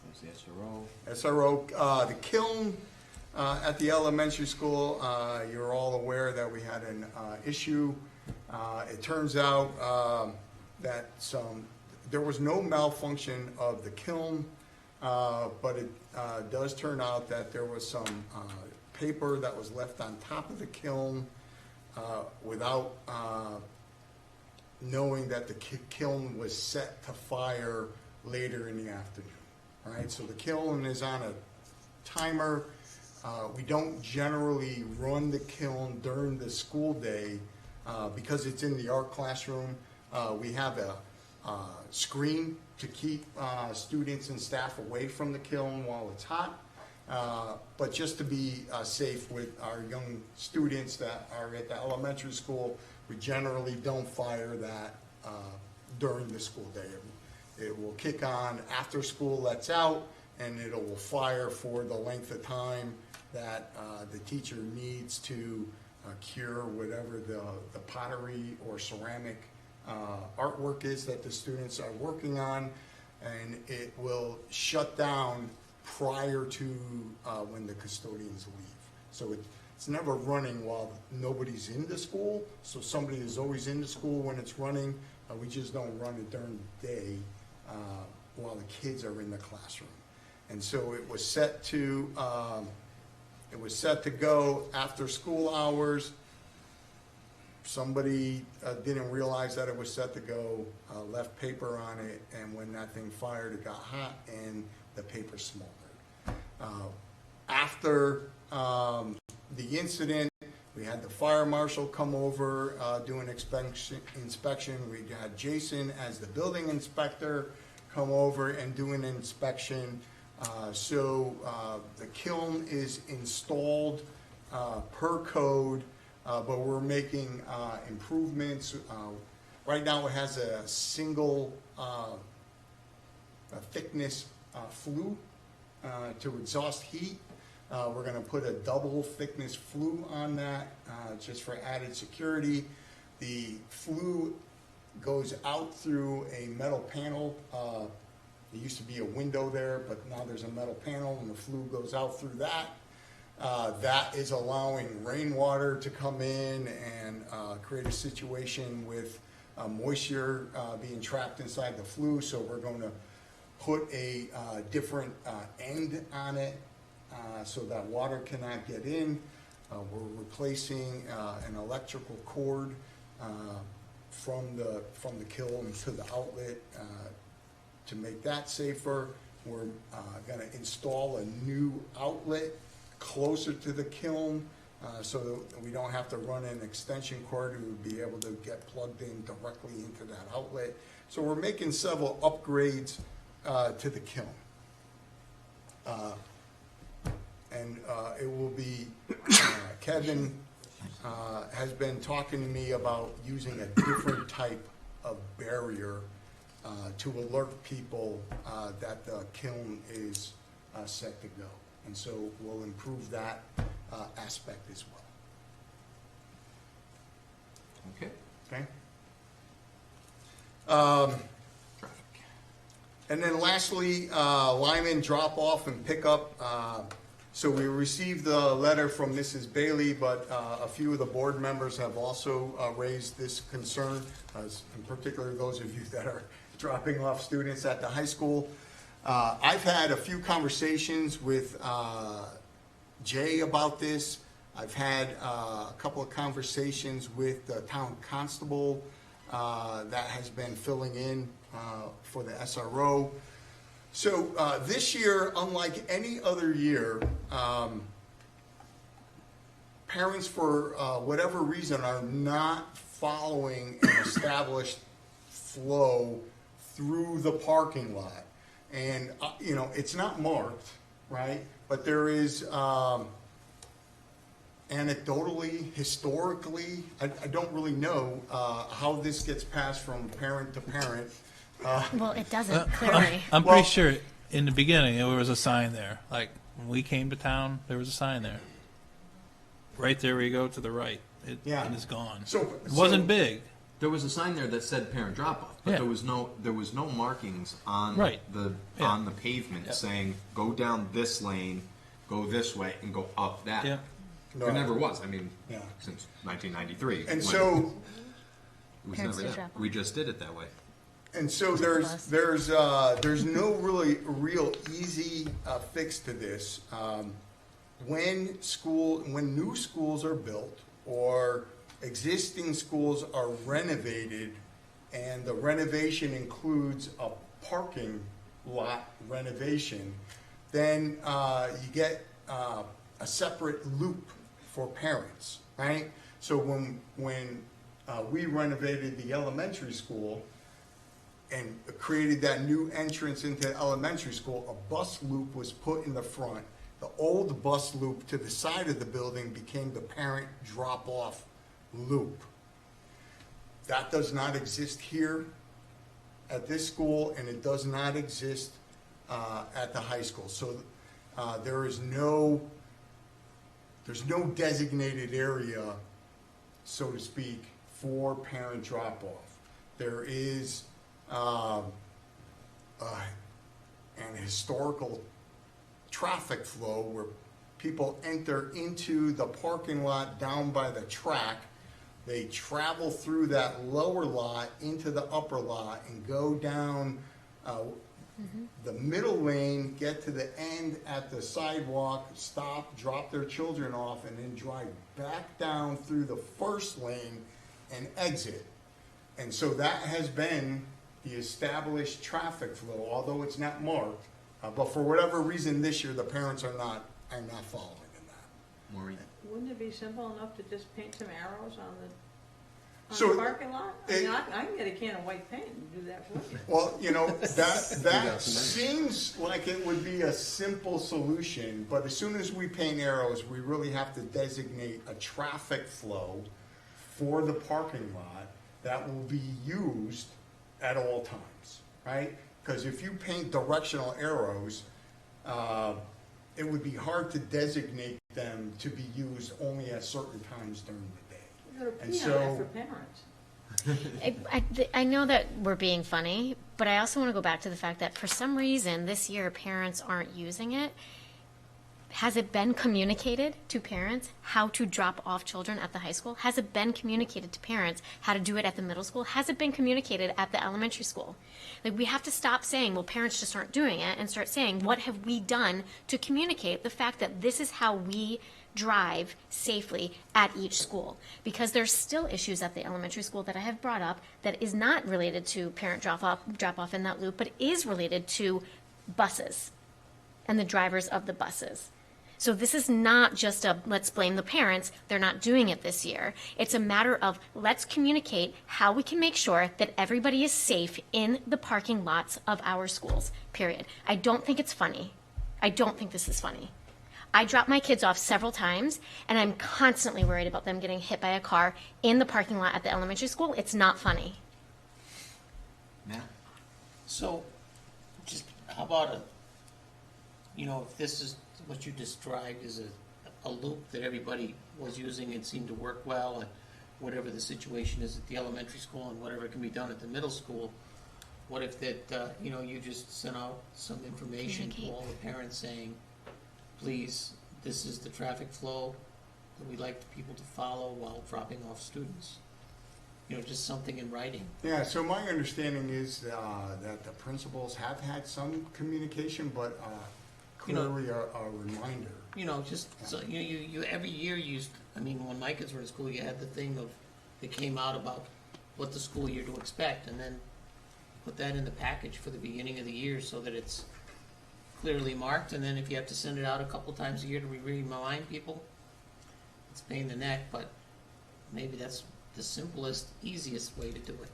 There's the SRO. SRO, the kiln at the elementary school, you're all aware that we had an issue. It turns out that there was no malfunction of the kiln, but it does turn out that there was some paper that was left on top of the kiln without knowing that the kiln was set to fire later in the afternoon. All right, so the kiln is on a timer. We don't generally run the kiln during the school day because it's in the art classroom. We have a screen to keep students and staff away from the kiln while it's hot. But just to be safe with our young students that are at the elementary school, we generally don't fire that during the school day. It will kick on after school lets out, and it will fire for the length of time that the teacher needs to cure whatever the pottery or ceramic artwork is that the students are working on, and it will shut down prior to when the custodians leave. So it's never running while nobody's in the school, so somebody is always in the school when it's running. We just don't run it during the day while the kids are in the classroom. And so it was set to go after school hours. Somebody didn't realize that it was set to go, left paper on it, and when that thing fired, it got hot and the paper smoldered. After the incident, we had the fire marshal come over, do an inspection. We had Jason as the building inspector come over and do an inspection. So the kiln is installed per code, but we're making improvements. Right now it has a single thickness flue to exhaust heat. We're going to put a double thickness flue on that just for added security. The flue goes out through a metal panel. There used to be a window there, but now there's a metal panel, and the flue goes out through that. That is allowing rainwater to come in and create a situation with moisture being trapped inside the flue, so we're going to put a different end on it so that water cannot get in. We're replacing an electrical cord from the kiln to the outlet to make that safer. We're going to install a new outlet closer to the kiln so that we don't have to run an extension cord. We would be able to get plugged in directly into that outlet. So we're making several upgrades to the kiln. And it will be, Kevin has been talking to me about using a different type of barrier to alert people that the kiln is set to go. And so we'll improve that aspect as well. Okay. Okay? And then lastly, Lyman drop-off and pickup. So we received the letter from Mrs. Bailey, but a few of the board members have also raised this concern, in particular those of you that are dropping off students at the high school. I've had a few conversations with Jay about this. I've had a couple of conversations with the town constable that has been filling in for the SRO. So this year, unlike any other year, parents for whatever reason are not following an established flow through the parking lot. And, you know, it's not marked, right? But there is anecdotally, historically, I don't really know how this gets passed from parent to parent. Well, it doesn't, clearly. I'm Well- pretty sure in the beginning there was a sign there. Like when we came to town, there was a sign there. Right there where you go to the right. It is gone. So It wasn't big. There was a sign there that said parent drop-off, but Yeah. there was no markings on Right. the Yeah. on the pavement Yeah. saying go down this lane, go this way, and go up that. Yeah. There never was. I mean, Yeah. since 1993. And when so, it was Parents never do that. drop off. We just did it that way. and so there's no real easy fix to this. When new schools are built or existing schools are renovated, and the renovation includes a parking lot renovation, then you get a separate loop for parents, right? So when we renovated the elementary school and created that new entrance into elementary school, a bus loop was put in the front. The old bus loop to the side of the building became the parent drop-off loop. That does not exist here at this school, and it does not exist at the high school. So there's no designated area, so to speak, for parent drop-off. There is an historical traffic flow where people enter into the parking lot down by the track. They travel through that lower lot into the upper lot and go down the middle lane, get to the end at the sidewalk, stop, drop their children off, and then drive back down through the first lane and exit. And so that has been the established traffic flow, although it's not marked. But for whatever reason this year, the parents are not following in that. Maureen. Wouldn't it be simple enough to just paint some arrows on So, the parking lot? I mean, I can get a can of white paint and do that for you. Well, you know, that seems like it would be a simple solution, but as soon as we paint arrows, we really have to designate a traffic flow for the parking lot that will be used at all times, right? Because if you paint directional arrows, it would be hard to designate them to be used only at certain times during the day. You gotta And pee on so- that for parents. I know that we're being funny, but I also want to go back to the fact that for some reason this year parents aren't using it. Has it been communicated to parents how to drop off children at the high school? Has it been communicated to parents how to do it at the middle school? Has it been communicated at the elementary school? Like, we have to stop saying, well, parents just aren't doing it, and start saying, what have we done to communicate the fact that this is how we drive safely at each school? Because there's still issues at the elementary school that I have brought up that is not related to parent drop off in that loop, but is related to buses and the drivers of the buses. So this is not just a, let's blame the parents, they're not doing it this year. It's a matter of, let's communicate how we can make sure that everybody is safe in the parking lots of our schools, period. I don't think it's funny. I don't think this is funny. I drop my kids off several times, and I'm constantly worried about them getting hit by a car in the parking lot at the elementary school. It's not funny. Matt? So, just, how about if this is what you described as a loop that everybody was using and seemed to work well, and whatever the situation is at the elementary school and whatever can be done at the middle school, what if that, you just sent out some information to all the parents saying, please, this is the traffic flow that we'd like the people to follow while dropping off students? Just something in writing. Yeah, so my understanding is that the principals have had some communication, but clearly a reminder. So you every year when my kids were in school, you had the thing that came out about what the school year to expect, and then put that in the package for the beginning of the year so that it's clearly marked, and then if you have to send it out a couple times a year to remind people, it's a pain in the neck, but maybe that's the simplest, easiest way to do it.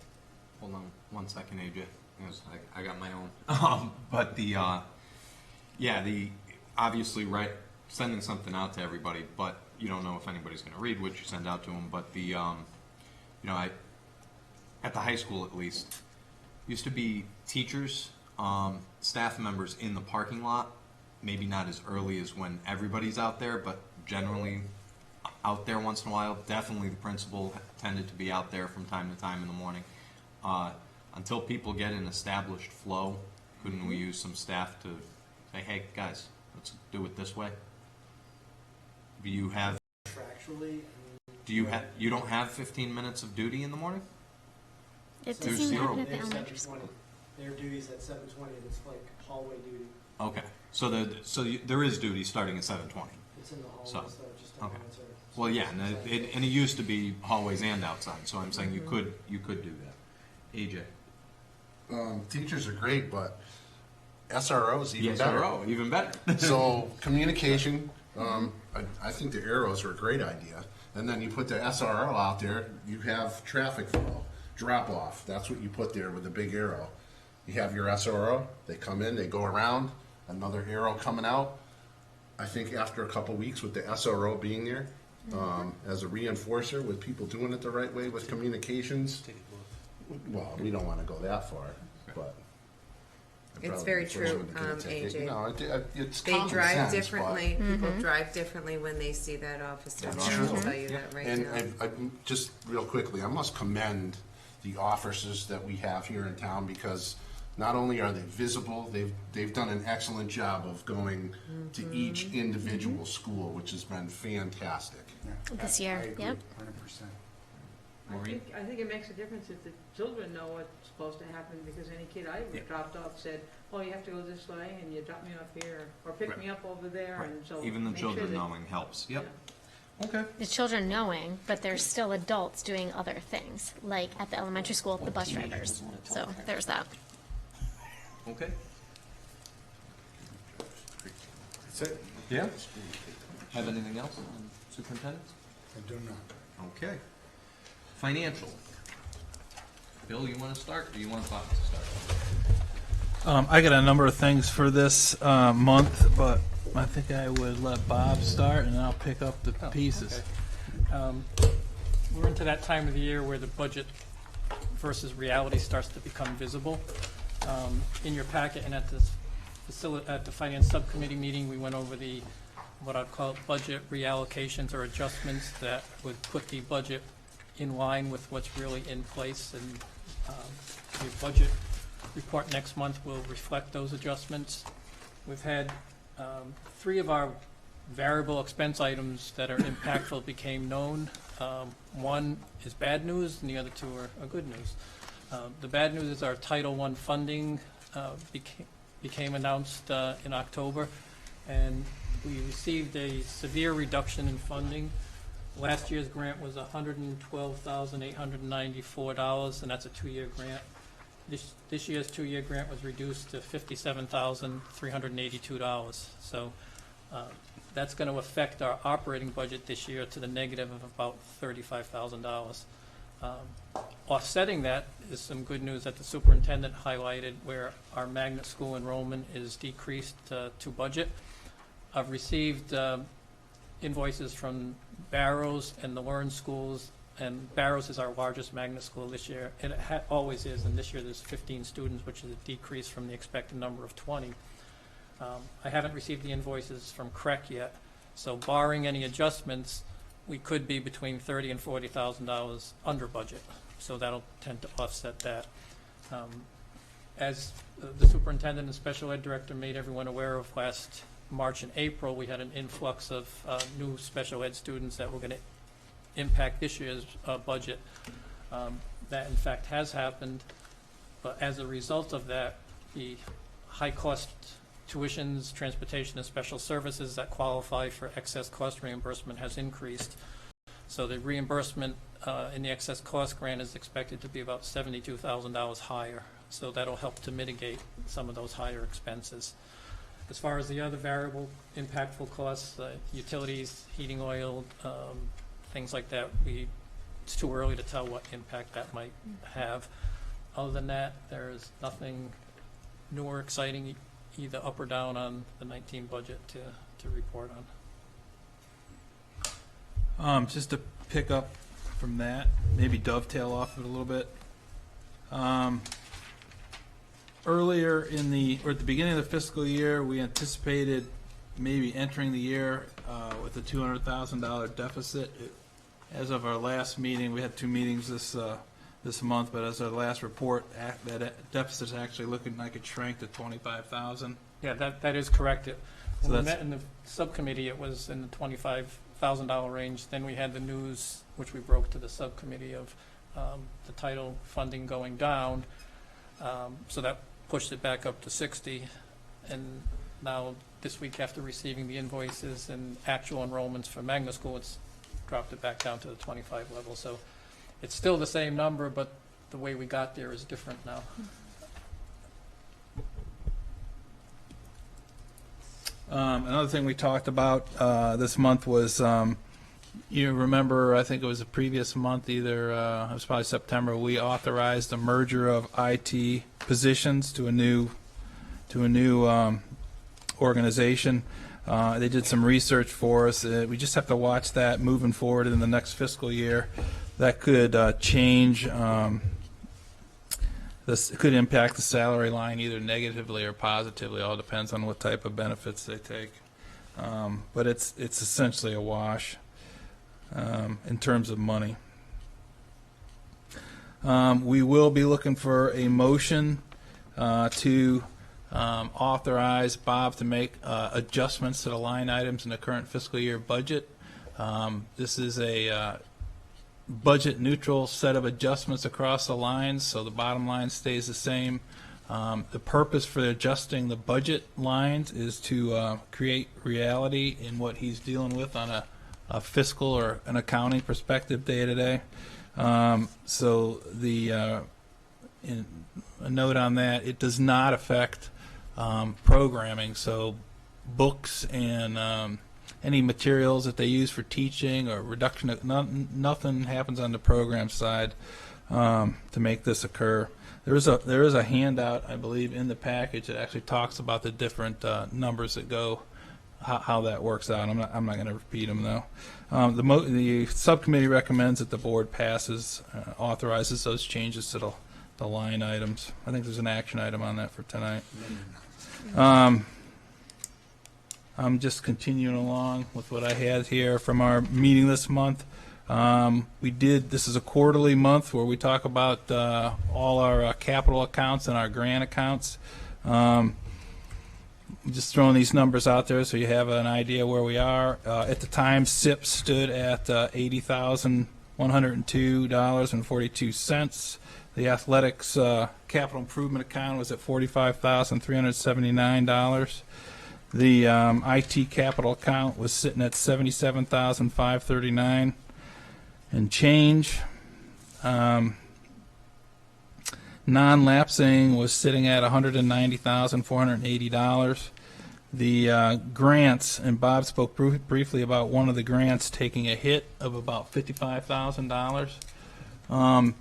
Hold on 1 second, AJ. I got my own. But the obviously, right, sending something out to everybody, but you don't know if anybody's going to read what you send out to them. But the, at the high school at least, used to be teachers, staff members in the parking lot, maybe not as early as when everybody's out there, but generally out there once in a while. Definitely the principal tended to be out there from time to time in the morning. Until people get an established flow, couldn't we use some staff to say, hey, guys, let's do it this way? Do you have... Contractually, you don't have 15 minutes of duty in the morning? It There's doesn't zero. happen at the they have elementary 7:20. school. Their duty's at 7:20, and it's like hallway duty. Okay, so there is duty starting at 7:20. It's in the hallways, So, though, just don't okay. answer. Well, yeah, and it used to be hallways and outside, so I'm saying you could do that. AJ? Teachers are great, but SROs even better. SRO, even better. So communication, I think the arrows are a great idea. And then you put the SRO out there, you have traffic flow, drop off. That's what you put there with the big arrow. You have your SRO, they come in, they go around, another arrow coming out. I think after a couple weeks with the SRO being there, as a reinforcer with people doing it the right way with communications, well, we don't want to go that far, but. It's very true, AJ. It's They common drive sense, differently. People drive differently when they see that officer. That's I'll true. tell you that right And now. I just real quickly, I must commend the officers that we have here in town, because not only are they visible, they've done an excellent job of going to each individual school, which has been fantastic. This year, I agree, yep. 100%. Maureen? I think it makes a difference if the children know what's supposed to happen, because any kid I ever dropped off said, oh, you have to go this way, and you drop me off here, or pick Right. me up over there, Right. and so. Even the make sure children that- knowing helps. Yep. Yeah. Okay. The children knowing, but there's still adults doing other things, like at the elementary school, the bus drivers. So there's that. Okay. That's it. Yeah. Have anything else on superintendent? I do not. Okay. Financial. Bill, you want to start, or you want Bob to start? I got a number of things for this month, but I think I would let Bob start, and I'll pick up the pieces. We're into that time of the year where the budget versus reality starts to become visible. In your packet and at the finance subcommittee meeting, we went over what I'd call budget reallocations or adjustments that would put the budget in line with what's really in place, and the budget report next month will reflect those adjustments. We've had 3 of our variable expense items that are impactful became known. One is bad news, and the other two are good news. The bad news is our Title I funding became announced in October, and we received a severe reduction in funding. Last year's grant was $112,894, and that's a two-year grant. This year's two-year grant was reduced to $57,382. So that's going to affect our operating budget this year to the negative of about $35,000. Offsetting that is some good news that the superintendent highlighted, where our magnet school enrollment is decreased to budget. I've received invoices from Barrows and the Learn schools, and Barrows is our largest magnet school this year. It always is, and this year there's 15 students, which is a decrease from the expected number of 20. I haven't received the invoices from CREC yet, so barring any adjustments, we could be between $30,000 and $40,000 under budget, so that'll tend to offset that. As the superintendent and special ed director made everyone aware of last March and April, we had an influx of new special ed students that were going to impact this year's budget. That in fact has happened, but as a result of that, the high-cost tuitions, transportation, and special services that qualify for excess cost reimbursement has increased. So the reimbursement in the excess cost grant is expected to be about $72,000 higher. So that'll help to mitigate some of those higher expenses. As far as the other variable impactful costs, utilities, heating oil, things like that, it's too early to tell what impact that might have. Other than that, there's nothing new or exciting either up or down on the 19 budget to report on. Just to pick up from that, maybe dovetail off it a little bit. Earlier at the beginning of the fiscal year, we anticipated maybe entering the year with a $200,000 deficit. As of our last meeting, we had two meetings this month, but as our last report, that deficit is actually looking like it shrank to $25,000. Yeah, that is correct. So When we met in the subcommittee, it was in the $25,000 range. Then we had the news, which we broke to the subcommittee, of the title funding going down. So that pushed it back up to 60. And now this week, after receiving the invoices and actual enrollments for magnet school, it's dropped it back down to the 25 level. So it's still the same number, but the way we got there is different now. Another thing we talked about this month was, you remember, I think it was the previous month, either it was probably September, we authorized the merger of IT positions to a new organization. They did some research for us. We just have to watch that moving forward in the next fiscal year. That could change. This could impact the salary line either negatively or positively. All depends on what type of benefits they take. But it's essentially a wash in terms of money. We will be looking for a motion to authorize Bob to make adjustments to the line items in the current fiscal year budget. This is a budget neutral set of adjustments across the lines, so the bottom line stays the same. The purpose for adjusting the budget lines is to create reality in what he's dealing with on a fiscal or an accounting perspective day to day. So a note on that, it does not affect programming, so books and any materials that they use for teaching or reduction of nothing happens on the program side to make this occur. There is a handout, I believe, in the package that actually talks about the different numbers that go, how that works out. I'm not going to repeat them though. The subcommittee recommends that the board authorizes those changes to the line items. I think there's an action item on that for tonight. I'm just continuing along with what I had here from our meeting this month. This is a quarterly month where we talk about all our capital accounts and our grant accounts. just throwing these numbers out there so you have an idea where we are. At the time, SIP stood at $80,102.42. The athletics capital improvement account was at $45,379. The IT capital account was sitting at $77,539 and change. Non-lapsing was sitting at $190,480. The grants, and Bob spoke briefly about one of the grants taking a hit of about $55,000.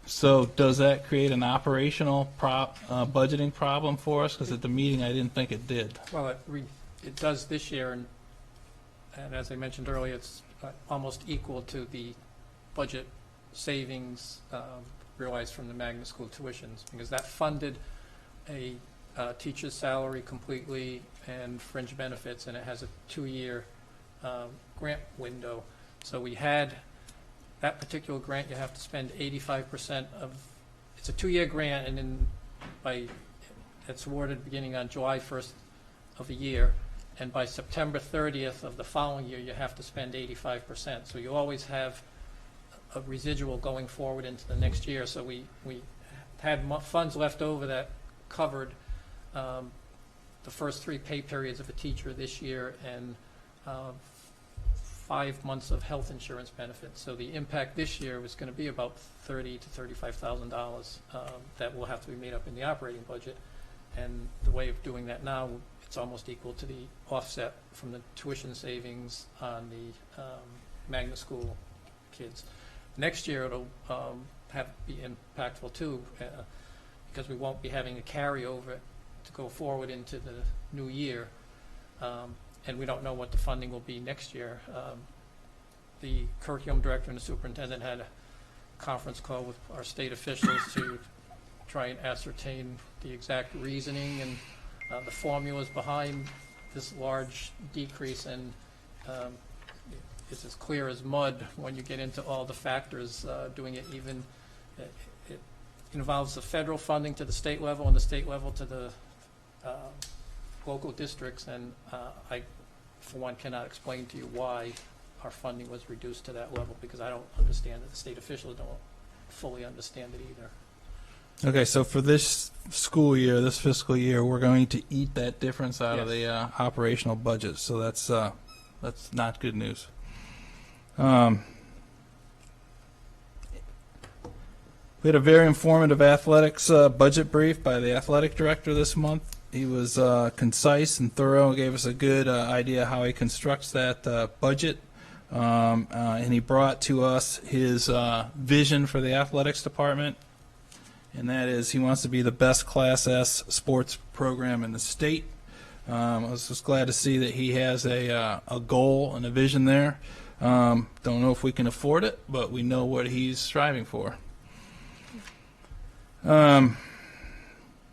So does that create an operational budgeting problem for us? Because at the meeting, I didn't think it did. Well, it does this year, and as I mentioned earlier, it's almost equal to the budget savings realized from the magnet school tuitions, because that funded a teacher's salary completely and fringe benefits, and it has a 2-year grant window. So we had that particular grant, you have to spend 85% of, it's a 2-year grant, and then it's awarded beginning on July 1st of the year, and by September 30th of the following year, you have to spend 85%. So you always have a residual going forward into the next year. So we had funds left over that covered the first 3 pay periods of a teacher this year and 5 months of health insurance benefits. So the impact this year was going to be about $30,000 to $35,000 that will have to be made up in the operating budget. And the way of doing that now, it's almost equal to the offset from the tuition savings on the magnet school kids. Next year it'll be impactful too, because we won't be having a carryover to go forward into the new year. And we don't know what the funding will be next year. The curriculum director and the superintendent had a conference call with our state officials to try and ascertain the exact reasoning and the formulas behind this large decrease, and it's as clear as mud when you get into all the factors doing it. Even it involves the federal funding to the state level and the state level to the local districts, and I, for one, cannot explain to you why our funding was reduced to that level, because I don't understand it. The state officials don't fully understand it either. Okay, so for this school year, this fiscal year, we're going to eat that difference out of the operational budget. So that's not good news. We had a very informative athletics budget brief by the athletic director this month. He was concise and thorough and gave us a good idea how he constructs that budget. And he brought to us his vision for the athletics department, and that is he wants to be the best Class S sports program in the state. I was just glad to see that he has a goal and a vision there. Don't know if we can afford it, but we know what he's striving for.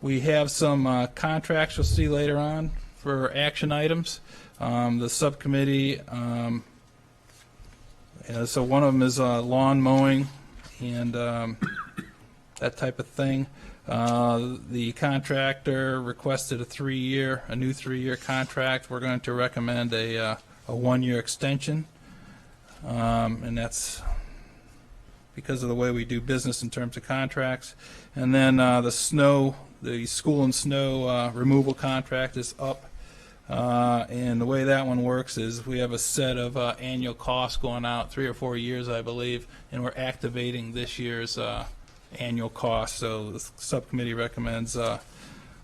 We have some contracts you'll see later on for action items. The subcommittee, so one of them is lawn mowing and that type of thing. The contractor requested a new 3-year contract. We're going to recommend a 1-year extension, and that's because of the way we do business in terms of contracts. And then the school and snow removal contract is up. And the way that one works is we have a set of annual costs going out 3 or 4 years, I believe, and we're activating this year's annual cost. So the subcommittee recommends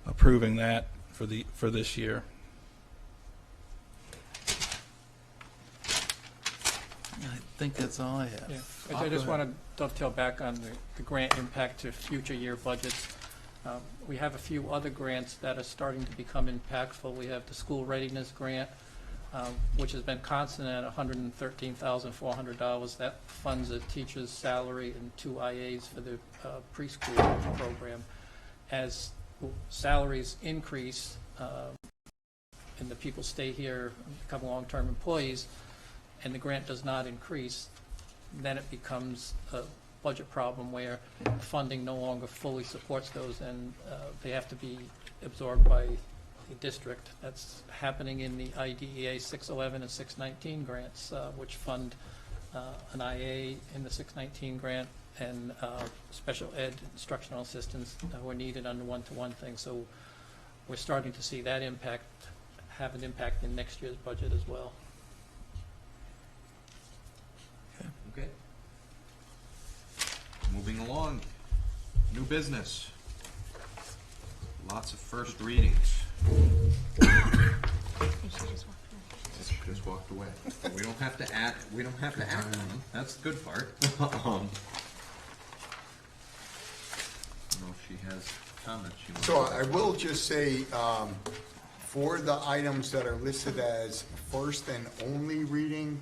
approving that for this year. I think that's all I have. Yeah. I just want to dovetail back on the grant impact to future year budgets. We have a few other grants that are starting to become impactful. We have the school readiness grant, which has been constant at $113,400. That funds a teacher's salary and 2 IAs for the preschool program. As salaries increase and the people stay here, become long-term employees, and the grant does not increase, then it becomes a budget problem where funding no longer fully supports those, and they have to be absorbed by the district. That's happening in the IDEA 611 and 619 grants, which fund an IA in the 619 grant and special ed instructional assistants were needed on the one-to-one thing. So we're starting to see that have an impact in next year's budget as well. Okay. Moving along, new business. Lots of first readings. Just walked away. We don't have to act on them. That's the good part. I don't know if she has comments she wants. So I will just say, for the items that are listed as first and only reading,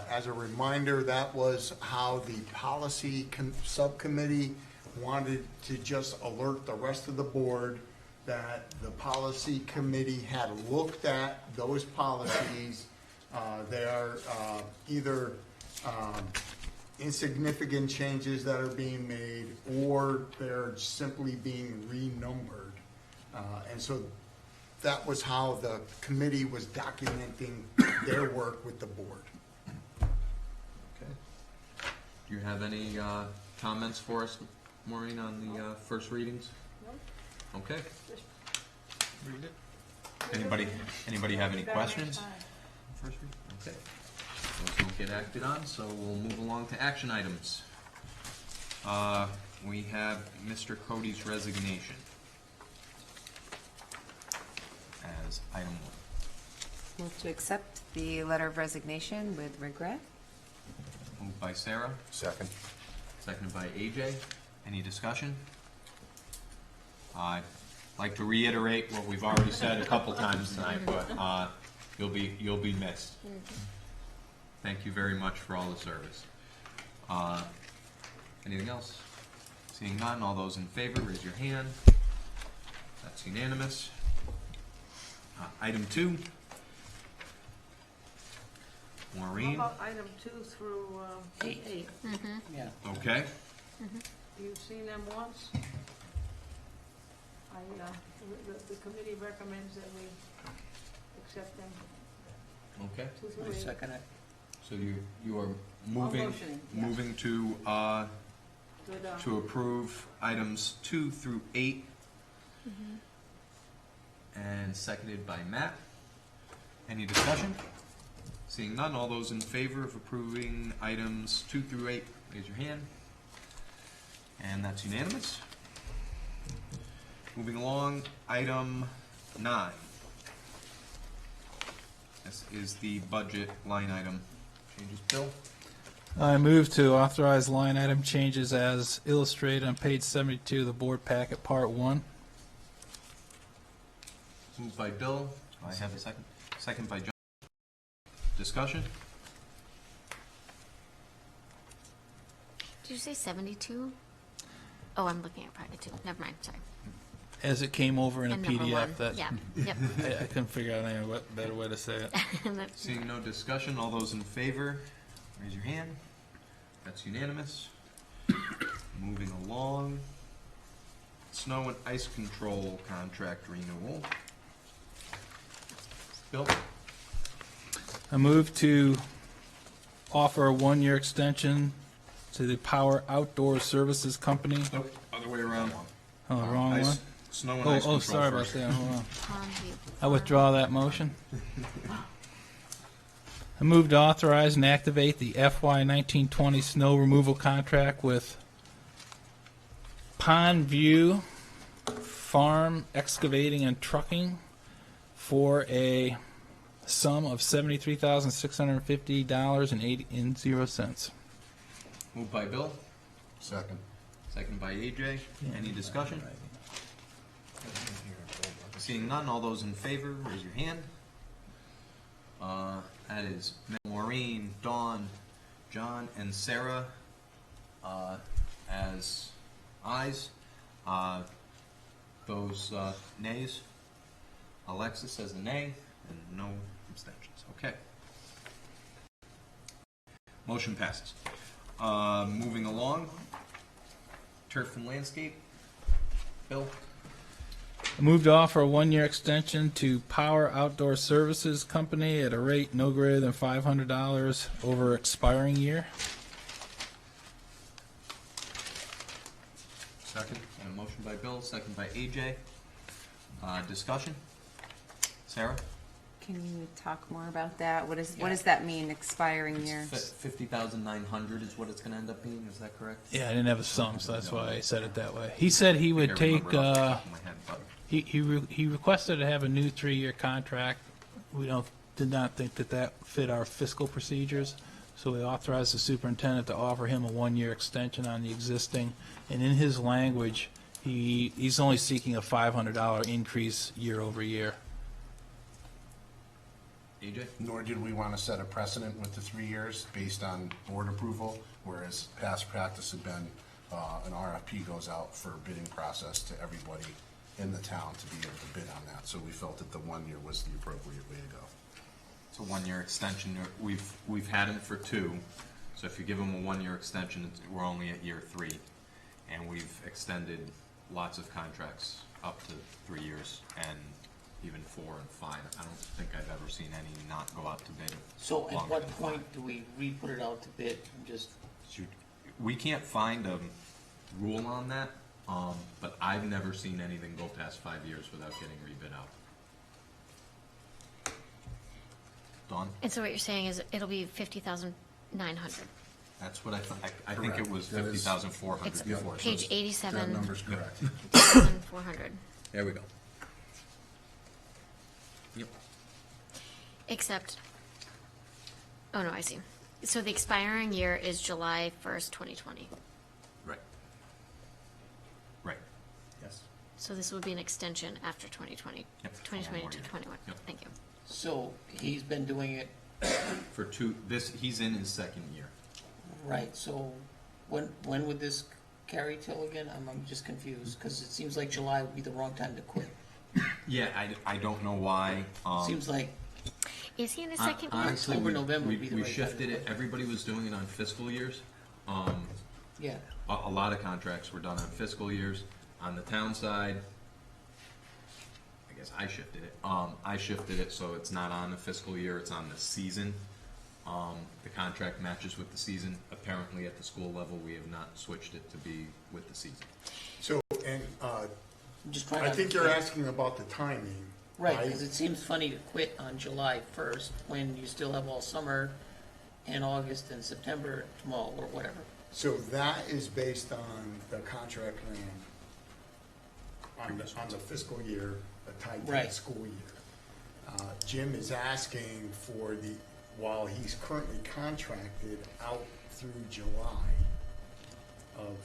as a reminder, that was how the policy subcommittee wanted to just alert the rest of the board that the policy committee had looked at those policies. They are either insignificant changes that are being made, or they're simply being renumbered. And so that was how the committee was documenting their work with the board. Okay. Do you have any comments for us, Maureen, on the first readings? No. Okay. Just Read it. Anybody have any questions? First read? Okay. Those don't get acted on, so we'll move along to action items. We have Mr. Cody's resignation as item 1. Move to accept the letter of resignation with regret. Moved by Sarah, Second. seconded by AJ. Any discussion? I'd like to reiterate what we've already said a couple times tonight, but you'll be missed. Thank you very much for all the service. Anything else? Seeing none, all those in favor, raise your hand. That's unanimous. Item 2. How Maureen, about item 2 through 8? Yeah. okay. You've seen them once? The committee recommends that we accept them Okay. 2 through I 8. second it. So you are moving motion, yes. moving Good, to approve items 2 through 8, and seconded by Matt. Any discussion? Seeing none, all those in favor of approving items 2 through 8, raise your hand. And that's unanimous. Moving along, item 9. This is the budget line item changes. Bill? I move to authorize line item changes as illustrated on page 72 of the board packet, part 1. Moved by Bill. I have a second. Second by John. Discussion? Did you say 72? Oh, I'm looking at part 2. Never mind, sorry. As it came over in a And number PDF, 1. that Yeah, yep. I couldn't figure out any better way to say it. Seeing no discussion, all those in favor, raise your hand. That's unanimous. Moving along. Snow and ice control contract renewal. Bill? I move to offer a 1-year extension to the Power Outdoor Services Company. Nope, other way around. Oh, wrong Ice- one? Snow and ice control Sorry about first. that. Hold on. Pondview I withdraw that motion. I move to authorize and activate the FY 1920 snow removal contract with Pondview Farm Excavating and Trucking for a sum of $73,650.80. Moved by Bill, Second. second by AJ. Any discussion? Seeing none, all those in favor, raise your hand. That is Maureen, Dawn, John, and Sarah as ayes. Those nays. Alexis as a nay, and no abstentions. Okay. Motion passes. Moving along. Turf and landscape. Bill? Move to offer a one-year extension to Power Outdoor Services Company at a rate no greater than $500 over expiring year. Second. A motion by Bill, second by AJ. Discussion? Sarah? Can you talk more about that? What does that mean, expiring years? 50,900 is what it's gonna end up being, is that correct? Yeah, I didn't have a sum, so that's why I said it that way. He said he would I can't take, remember off the top of my head, but- he requested to have a new 3-year contract. We did not think that fit our fiscal procedures, so we authorized the superintendent to offer him a 1-year extension on the existing. And in his language, he's only seeking a $500 increase year over year. AJ? Nor did we want to set a precedent with the 3 years based on board approval, whereas past practice had been an RFP goes out for a bidding process to everybody in the town to be able to bid on that. So we felt that the 1 year was the appropriate way to go. It's a 1-year extension. We've had him for 2, so if you give him a 1-year extension, we're only at year 3. And we've extended lots of contracts up to 3 years and even 4 and 5. I don't think I've ever seen any not go out to bid. So at longer what than point 5. do we re-put it out to bid? Just, We can't find a rule on that, but I've never seen anything go past 5 years without getting rebid out. Dawn? And so what you're saying is it'll be 50,900. That's what I thought. I think it was That is- 50,400 It's before. so page it's- 87, That number's correct. 50,400. There we go. Yep. Except, oh no, I see. So the expiring year is July 1st, 2020. Right. Right. Yes. So this would be an extension after 2020, Yep. 2020 One to more year. 21. Yep. Thank you. so he's been doing it, For 2, he's in his 2nd year. right, so when would this carry till again? I'm just confused, because it seems like July would be the wrong time to quit. Yeah, I don't know why. Seems like, Is he in his second year? Honestly, October, November would be the we right time shifted to it. quit. Everybody was doing it on fiscal years. yeah, A lot of contracts were done on fiscal years. On the town side, I guess I shifted it. I shifted it so it's not on the fiscal year, it's on the season. The contract matches with the season. Apparently, at the school level, we have not switched it to be with the season. So, and I'm just trying to. I think you're asking about the timing. Right, because it seems funny to quit on July 1st when you still have all summer and August and September, well, or whatever. So that is based on the contract ran on the fiscal year, tied to the Right. school year. Jim is asking for while he's currently contracted out through July of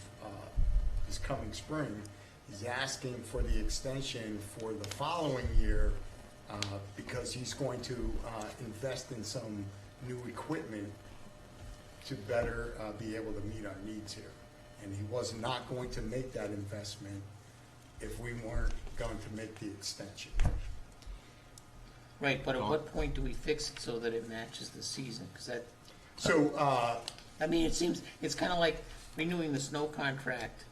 this coming spring, he's asking for the extension for the following year because he's going to invest in some new equipment to better be able to meet our needs here. And he was not going to make that investment if we weren't going to make the extension. Right, but at what point do we fix it so that it matches the season? Because that, So, I mean, it seems, it's kind of like renewing the snow contract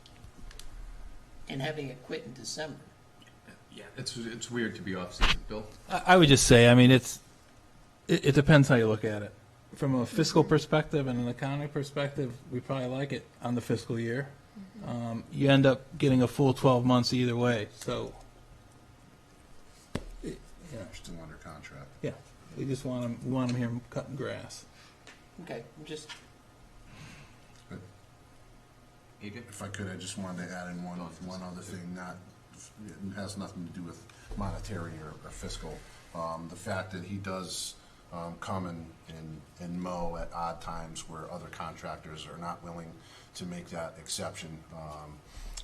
and having it quit in December. Yeah, it's weird to be off season, Bill. I would just say, I mean, it depends how you look at it. From a fiscal perspective and an accounting perspective, we probably like it on the fiscal year. You end up getting a full 12 months either way, so, yeah, We're still under contract. yeah, we just want them here cutting grass. Okay, I'm just, AJ? If I could, I just wanted to add in one other thing, it has nothing to do with monetary or fiscal. The fact that he does come and mow at odd times where other contractors are not willing to make that exception.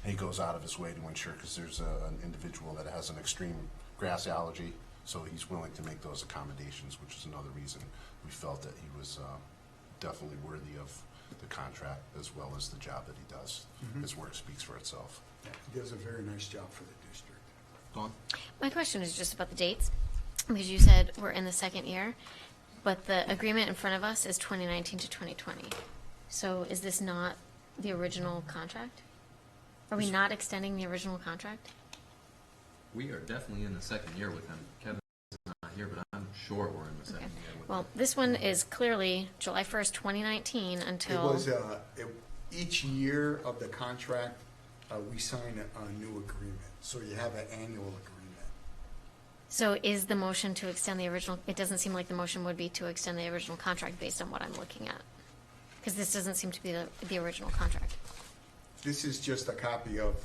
He goes out of his way to ensure, because there's an individual that has an extreme grass allergy, so he's willing to make those accommodations, which is another reason we felt that he was definitely worthy of the contract as well as the job that he does. His work speaks for itself. he does a very nice job for the district. Dawn? My question is just about the dates, because you said we're in the second year, but the agreement in front of us is 2019 to 2020. So is this not the original contract? Are we not extending the original contract? We are definitely in the second year with him. Kevin's not here, but I'm sure we're in the second Okay. year with Well, him. this one is clearly July 1st, 2019 It until. was, each year of the contract, we sign a new agreement, so you have an annual agreement. So is the motion to extend the original, it doesn't seem like the motion would be to extend the original contract based on what I'm looking at. Because this doesn't seem to be the original contract. This is just a copy of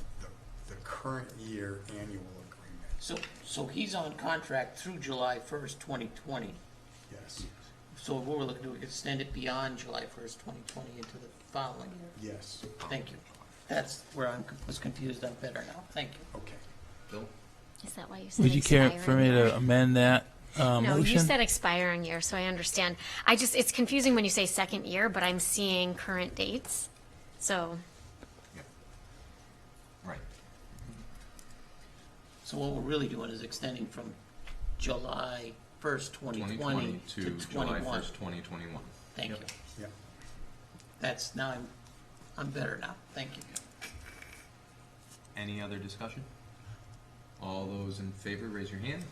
the current year annual agreement. So he's on contract through July 1st, 2020. Yes, So what we're looking to do, extend it beyond July 1st, 2020 into the following year. yes, Thank you. That's where I was confused. I'm better now. Thank you. okay. Bill? Is that why you said Would you care for me expiring? to amend that No, motion? you said expiring year, so I understand. It's confusing when you say second year, but I'm seeing current dates. So, Right. So what we're really doing is extending from July 1st, 2020 to July 21. 1st, 2021. Thank you. Yeah. That's, now I'm better now. Thank you. Any other discussion? All those in favor, raise your hand.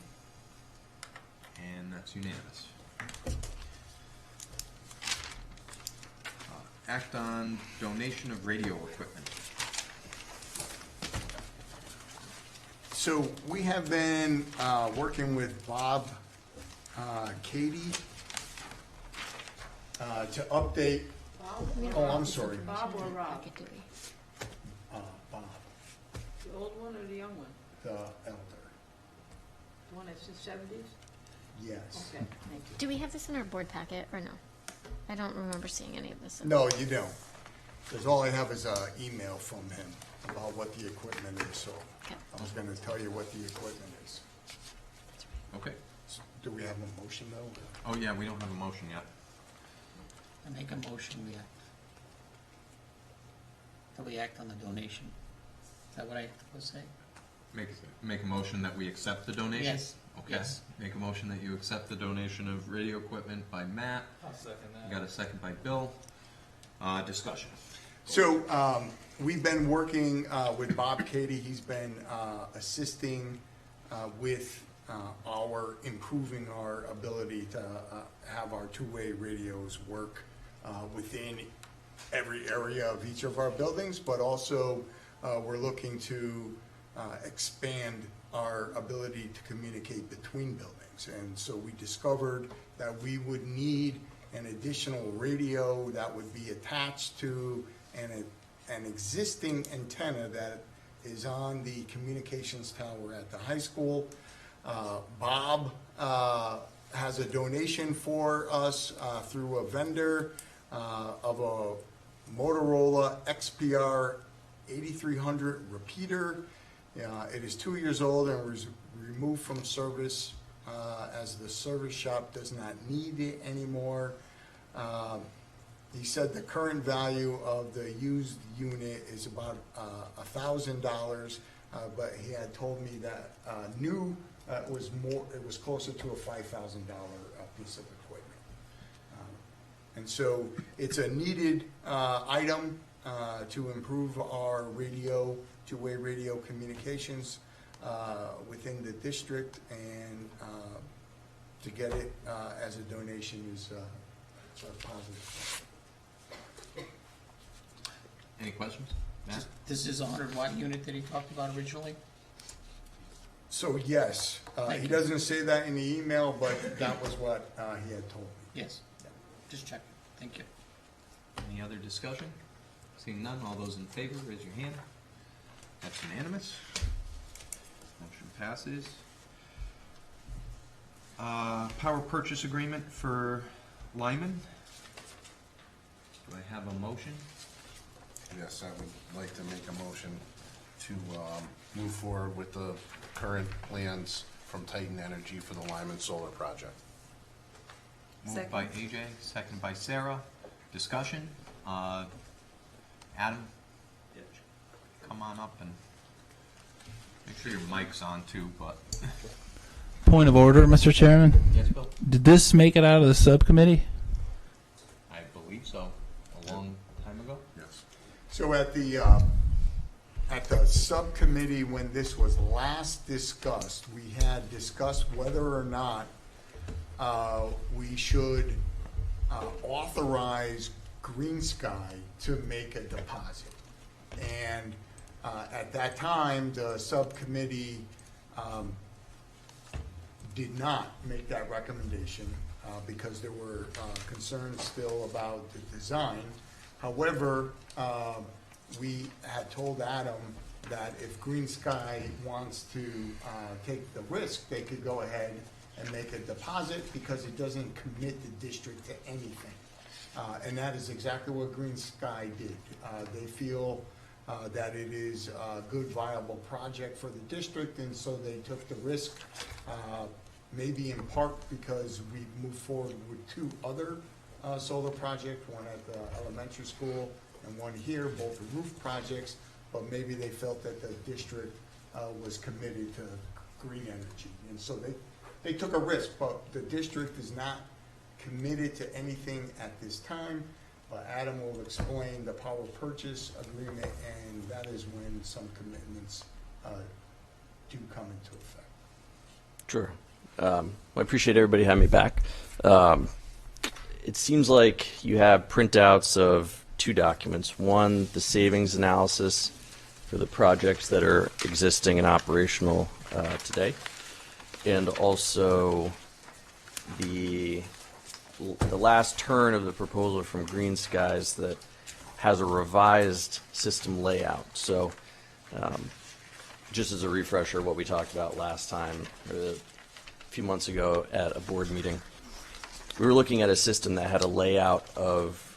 And that's unanimous. Act on donation of radio equipment. So we have been working with Bob Katie to update, oh, I'm sorry, Bob or Rob? Okay, do we? Bob, The old one or the young one? the elder. The one that's in seventies? Yes. Okay, thank you. Do we have this in our board packet or no? I don't remember seeing any of this. No, you don't. Because all I have is an email from him about what the equipment is, so Okay. I was gonna tell you what the equipment is. Okay. Do we have a motion though? Oh, yeah, we don't have a motion yet. I make a motion, we act on the donation. Is that what I was saying? Make a motion that we accept the donation? Yes. Okay. Yes. Make a motion that you accept the donation of radio equipment by Matt. I'll second You got a second by Bill. Discussion. So, we've been working with Bob Katie. He's been assisting with our improving our ability to have our two-way radios work within every area of each of our buildings, but also we're looking to expand our ability to communicate between buildings. And so we discovered that we would need an additional radio that would be attached to an existing antenna that is on the communications tower at the high school. Bob has a donation for us through a vendor of a Motorola XPR 8300 repeater. It is 2 years old and was removed from service as the service shop does not need it anymore. He said the current value of the used unit is about $1,000, but he had told me that new was more. It was closer to a $5,000 piece of equipment. And so it's a needed item to improve our radio, two-way radio communications within the district, and to get it as a donation is positive. Any questions? Matt? This is a 100-watt unit that he talked about originally? So yes, Thank he you. doesn't say that in the email, but that was what he had told me. Yes. Just checking. Thank you. Any other discussion? Seeing none, all those in favor, raise your hand. That's unanimous. Motion passes. Power purchase agreement for Lyman. Do I have a motion? Yes, I would like to make a motion to move forward with the current plans from Titan Energy for the Lyman Solar Project. Moved by AJ, second by Sarah. Discussion. Adam? Come on up and make sure your mic's on too, but. Point of order, Mr. Chairman. Yes, Bill? Did this make it out of the subcommittee? I believe so, a long time ago. Yes. So at At the subcommittee, when this was last discussed, we had discussed whether or not we should authorize Green Sky to make a deposit. And at that time, the subcommittee did not make that recommendation because there were concerns still about the design. However, we had told Adam that if Green Sky wants to take the risk, they could go ahead and make a deposit because it doesn't commit the district to anything. And that is exactly what Green Sky did. They feel that it is a good, viable project for the district, and so they took the risk, maybe in part because we moved forward with 2 other solar projects, one at the elementary school and one here, both are roof projects, but maybe they felt that the district was committed to green energy. And so they took a risk, but the district is not committed to anything at this time. But Adam will explain the power purchase agreement, and that is when some commitments do come into effect. Sure. I appreciate everybody having me back. It seems like you have printouts of 2 documents. One, the savings analysis for the projects that are existing and operational today, and also the last turn of the proposal from Green Skies that has a revised system layout. So just as a refresher, what we talked about last time, a few months ago at a board meeting, we were looking at a system that had a layout of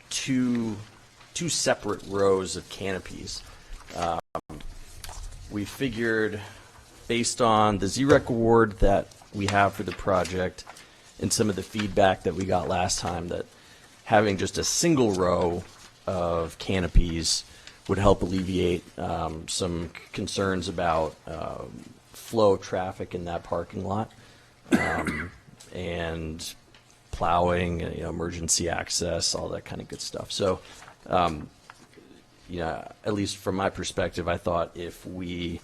two separate rows of canopies. We figured, based on the ZREC award that we have for the project and some of the feedback that we got last time, that having just a single row of canopies would help alleviate some concerns about flow of traffic in that parking lot and plowing, emergency access, all that kind of good stuff. So, at least from my perspective, I thought if we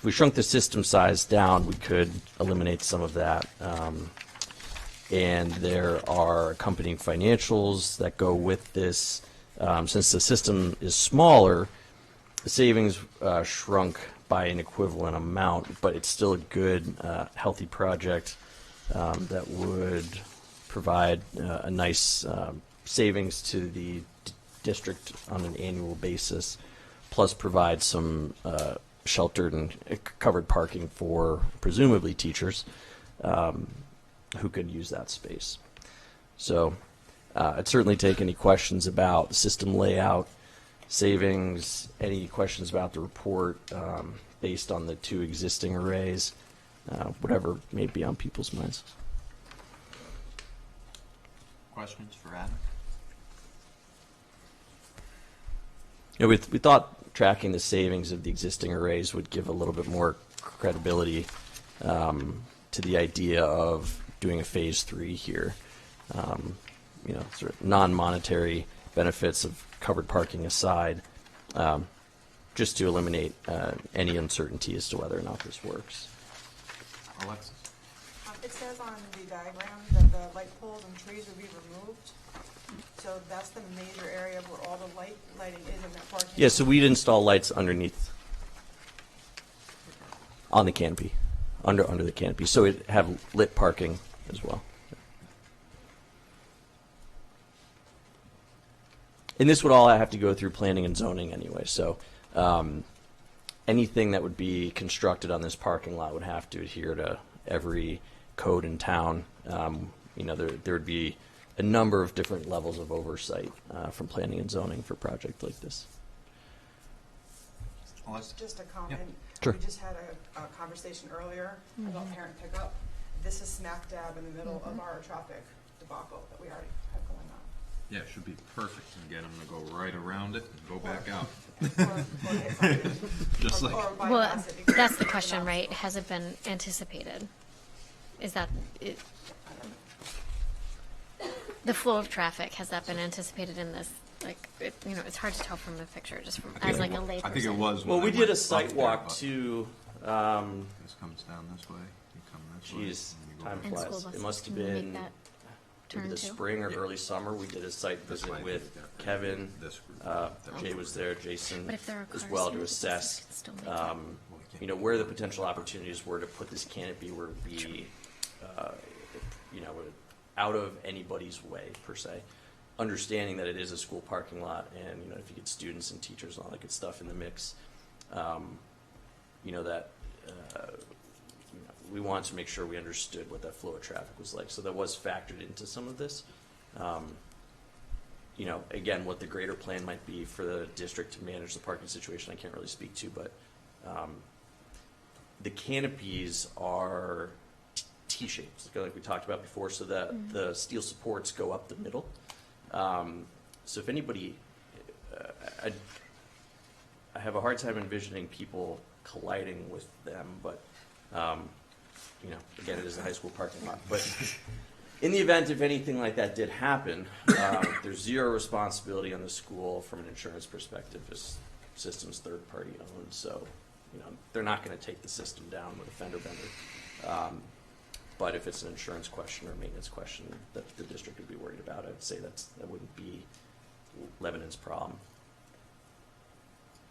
shrunk the system size down, we could eliminate some of that. And there are accompanying financials that go with this. Since the system is smaller, the savings shrunk by an equivalent amount, but it's still a good, healthy project that would provide a nice savings to the district on an annual basis, plus provide some sheltered and covered parking for presumably teachers who could use that space. So I'd certainly take any questions about the system layout, savings, any questions about the report based on the 2 existing arrays, whatever may be on people's minds. Questions for Adam? We thought tracking the savings of the existing arrays would give a little bit more credibility to the idea of doing a phase 3 here. Sort of non-monetary benefits of covered parking aside, just to eliminate any uncertainty as to whether or not this works. Alexis? It says on the diagram that the light poles and trees will be removed. So that's the major area where all the lighting is in that parking. Yeah, so we'd install lights underneath, on the canopy, under the canopy, so it have lit parking as well. And this would all have to go through planning and zoning anyway, so anything that would be constructed on this parking lot would have to adhere to every code in town. There would be a number of different levels of oversight from planning and zoning for a project like this. Alexis? Just a comment. Sure. We just had a conversation earlier about parent pickup. This is smack dab in the middle of our traffic debacle that we already have going on. Yeah, it should be perfect and get them to go right around it and go back out. Just like. Well, that's the question, right? Has it been anticipated? Is that it? The flow of traffic, has that been anticipated in this like, it's hard to tell from the picture, just from, as like a layperson. I think it was. Well, when we I did went a up site there, walk but to, This comes down this way, you come this way. geez, and you go time And flies. school It buses must have can make been that maybe turn the too. spring or early summer. We did a site This visit way, with you've got Kevin, this group, Jay was there, Jason, But if there are as cars well here, to the buses assess, can still make that. where the potential opportunities were to put this canopy where it would be, out of anybody's way, per se. Understanding that it is a school parking lot, and, if you get students and teachers and all that good stuff in the mix, we wanted to make sure we understood what that flow of traffic was like. So that was factored into some of this. Again, what the greater plan might be for the district to manage the parking situation, I can't really speak to, but the canopies are T-shapes, like we talked about before, so that the steel supports go up the middle. So if anybody, I have a hard time envisioning people colliding with them, but, again, it is a high school parking lot. But in the event, if anything like that did happen, there's zero responsibility on the school from an insurance perspective. This system's third-party owned, so, they're not going to take the system down with a fender bender. But if it's an insurance question or a maintenance question that the district would be worried about, I'd say that wouldn't be Lebanon's problem.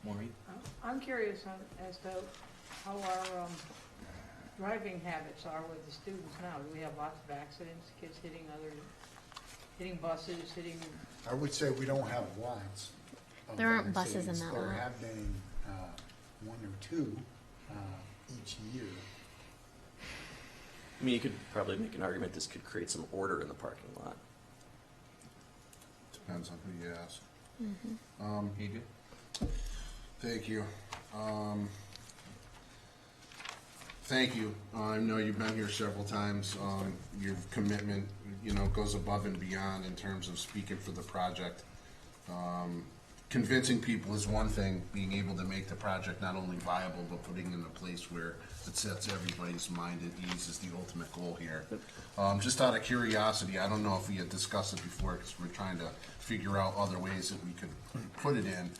Maureen? I'm curious as to how our driving habits are with the students now. Do we have lots of accidents, kids hitting buses, hitting? I would say we don't have lots of There aren't buses in accidents. that There lot. have been one or two each year. I mean, you could probably make an argument this could create some order in the parking lot. Depends on who you ask. AJ? Thank you. Thank you. I know you've been here several times. Your commitment, goes above and beyond in terms of speaking for the project. Convincing people is one thing, being able to make the project not only viable, but putting it in a place where it sets everybody's mind at ease is the ultimate goal here. Just out of curiosity, I don't know if we had discussed it before, because we're trying to figure out other ways that we could put it in.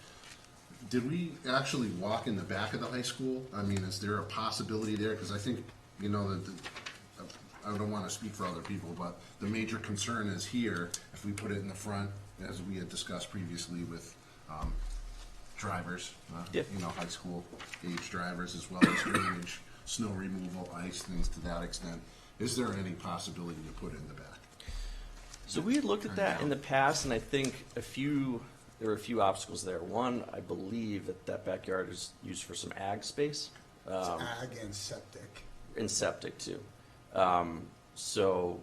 Did we actually walk in the back of the high school? I mean, is there a possibility there? Because I think, that I don't want to speak for other people, but the major concern is here, if we put it in the front, as we had discussed previously with drivers, high school age drivers, as well as drainage, snow removal, ice, things to that extent. Is there any possibility to put it in the back? So we had looked at that in the past, and I think there were a few obstacles there. One, I believe that backyard is used for some ag space. It's ag and septic. And septic too. So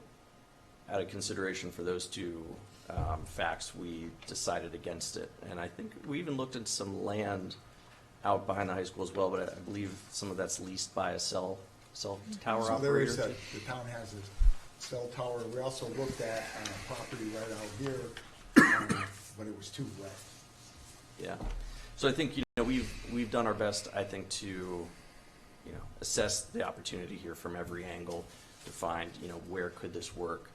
out of consideration for those two facts, we decided against it. And I think we even looked at some land out behind the high school as well, but I believe some of that's leased by a cell tower So there operator. is the town has a cell tower. We also looked at property right out here, but it was too wet. Yeah. So I think, we've done our best, I think, to, assess the opportunity here from every angle to find, where could this work.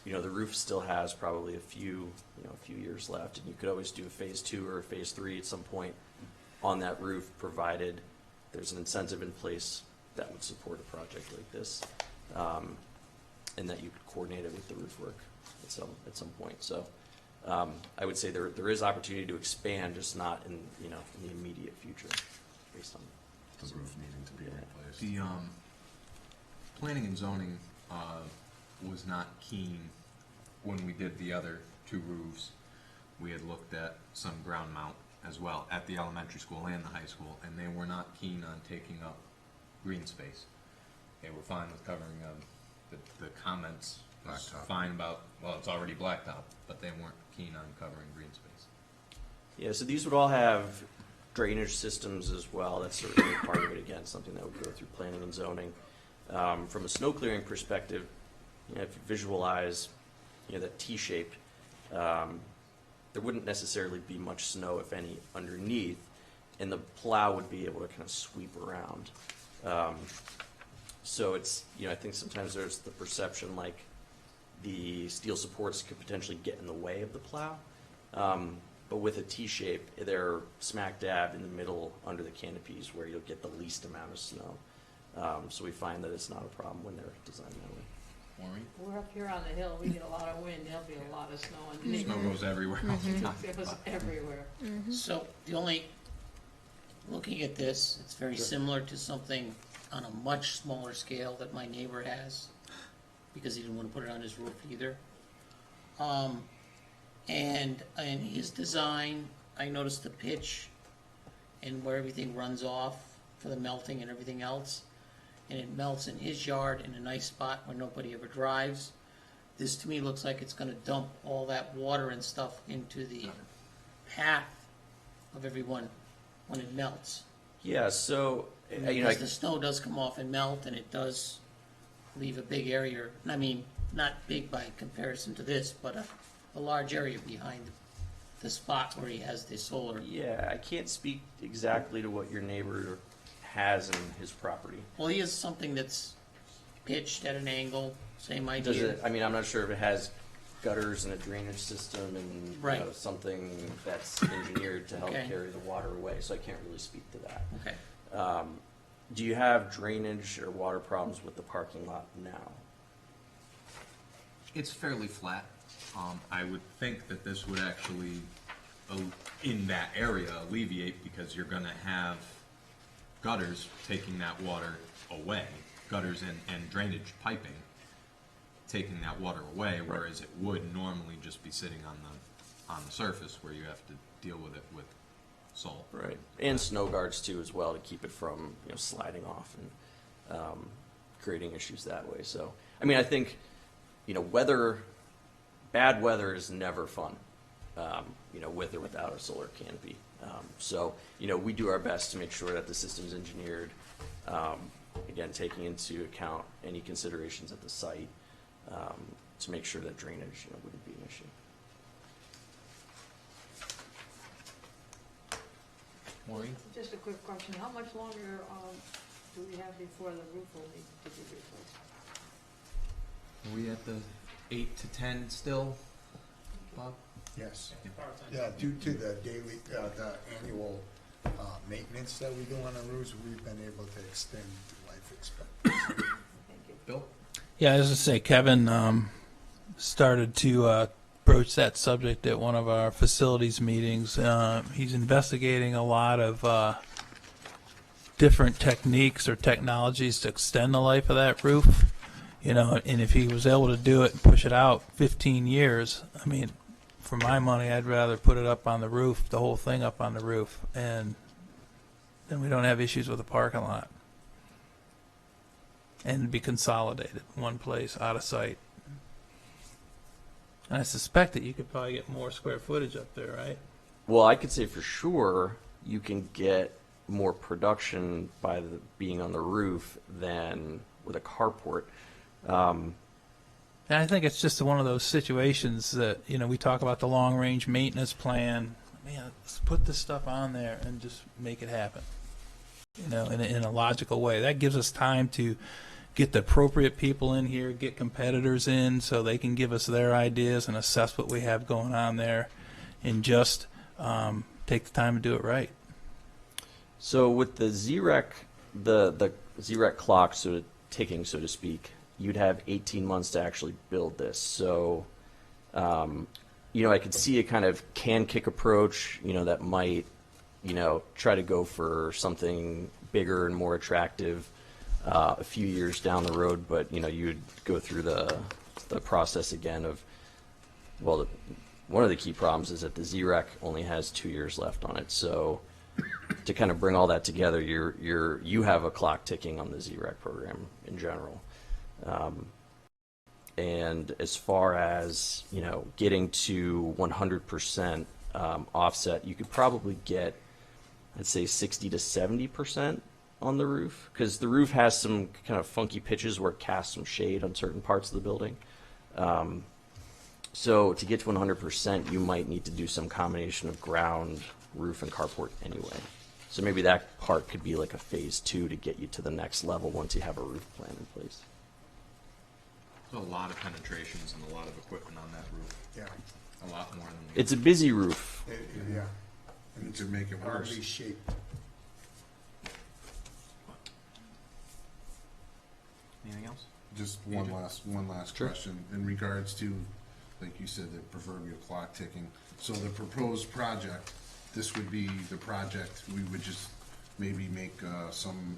The roof still has probably a few years left, and you could always do a phase 2 or a phase 3 at some point on that roof, provided there's an incentive in place that would support a project like this, and that you could coordinate it with the roof work at some point. So I would say there is opportunity to expand, just not in in the immediate future, based on The roof needing to be replaced. The planning and zoning was not keen when we did the other two roofs. We had looked at some ground mount as well at the elementary school and the high school, and they were not keen on taking up green space. They were fine with covering the comments. Was Blacktop. fine about, well, it's already blacktop, but they weren't keen on covering green space. Yeah, so these would all have drainage systems as well. That's certainly part of it. Again, something that would go through planning and zoning. From a snow clearing perspective, if you visualize, that T shape, there wouldn't necessarily be much snow, if any, underneath, and the plow would be able to kind of sweep around. So it's, I think sometimes there's the perception like the steel supports could potentially get in the way of the plow. But with a T-shape, they're smack dab in the middle under the canopies where you'll get the least amount of snow. So we find that it's not a problem when they're designed that way. Maureen? We're up here on the hill, we get a lot of wind, there'll be a lot of snow underneath. Snow goes everywhere all the time. It goes everywhere. So the only, looking at this, it's very similar to something on a much smaller scale that my neighbor has, because he didn't want to put it on his roof either. And in his design, I noticed the pitch and where everything runs off for the melting and everything else. And it melts in his yard in a nice spot where nobody ever drives. This to me looks like it's gonna dump all that water and stuff into the path of everyone when it melts. Yeah, so, Because the snow does come off and melt, and it does leave a big area, I mean, not big by comparison to this, but a large area behind the spot where he has the solar. yeah, I can't speak exactly to what your neighbor has in his property. Well, he has something that's pitched at an angle, same Does idea. it, I mean, I'm not sure if it has gutters and a drainage system and, you Right. know, something that's engineered to help Okay. carry the water away, so I can't really speak to that. Okay. Do you have drainage or water problems with the parking lot now? It's fairly flat. I would think that this would actually, in that area, alleviate, because you're gonna have gutters taking that water away, gutters and drainage piping taking that water away, whereas it would normally just be sitting on the surface where you have to deal with it with salt. Right. And snow guards too as well to keep it from, you know, sliding off and creating issues that way. So, I mean, I think, you know, bad weather is never fun, you know, with or without a solar canopy. So, you know, we do our best to make sure that the system's engineered, again, taking into account any considerations at the site, to make sure that drainage, you know, wouldn't be an issue. Maureen? Just a quick question, how much longer do we have before the roof will need to be replaced? Are we at the 8 to 10 still, Bob? Yes. Yeah, due to the daily, the annual maintenance that we do on the roofs, we've been able to extend life expectancy. Thank you. Bill? Yeah, as I say, Kevin started to broach that subject at one of our facilities meetings. He's investigating a lot of different techniques or technologies to extend the life of that roof. You know, and if he was able to do it and push it out 15 years, I mean, for my money, I'd rather put it up on the roof, the whole thing up on the roof, and then we don't have issues with the parking lot. And be consolidated, one place, out of sight. And I suspect that you could probably get more square footage up there, right? Well, I could say for sure you can get more production by being on the roof than with a carport. And I think it's just one of those situations that, you know, we talk about the long-range maintenance plan. Man, let's put this stuff on there and just make it happen, you know, in a logical way. That gives us time to get the appropriate people in here, get competitors in so they can give us their ideas and assess what we have going on there, and just take the time to do it right. So with the ZREC, the ZREC clock ticking, so to speak, you'd have 18 months to actually build this. So, you know, I could see a kind of can kick approach, you know, that might, you know, try to go for something bigger and more attractive a few years down the road, but, you know, you'd go through the process again of, well, one of the key problems is that the ZREC only has 2 years left on it. So to kind of bring all that together, you have a clock ticking on the ZREC program in general. And as far as, you know, getting to 100% offset, you could probably get, I'd say, 60 to 70% on the roof, because the roof has some kind of funky pitches where it casts some shade on certain parts of the building. So to get to 100%, you might need to do some combination of ground, roof, and carport anyway. So maybe that part could be like a phase 2 to get you to the next level once you have a roof plan in place. There's a lot of penetrations and a lot of equipment on that roof, Yeah, a lot more than. It's a busy roof. yeah. And And to make it worse. hardly shaped. Anything else? Just one last Sure. question in regards to, like you said, the proverbial clock ticking. So the proposed project, this would be the project, we would just maybe make some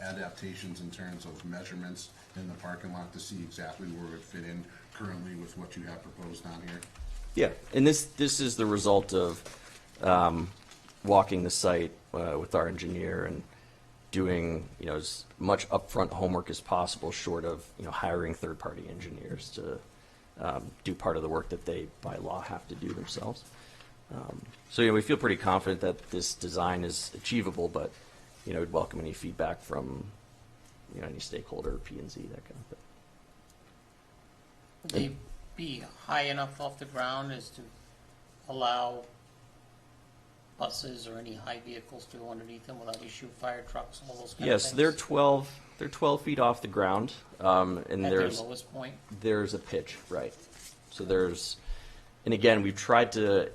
adaptations in terms of measurements in the parking lot to see exactly where it would fit in currently with what you have proposed on here. Yeah, and this is the result of walking the site with our engineer and doing as much upfront homework as possible, short of hiring third-party engineers to do part of the work that they by law have to do themselves. So we feel pretty confident that this design is achievable, but we'd welcome any feedback from any stakeholder, P&Z, that kind of thing. Would they be high enough off the ground as to allow buses or any high vehicles to go underneath them without issue, fire trucks, all those kind of Yes, things? they're 12 feet off the ground, and At their there's lowest point? there's a pitch, right? So and again, we've tried to,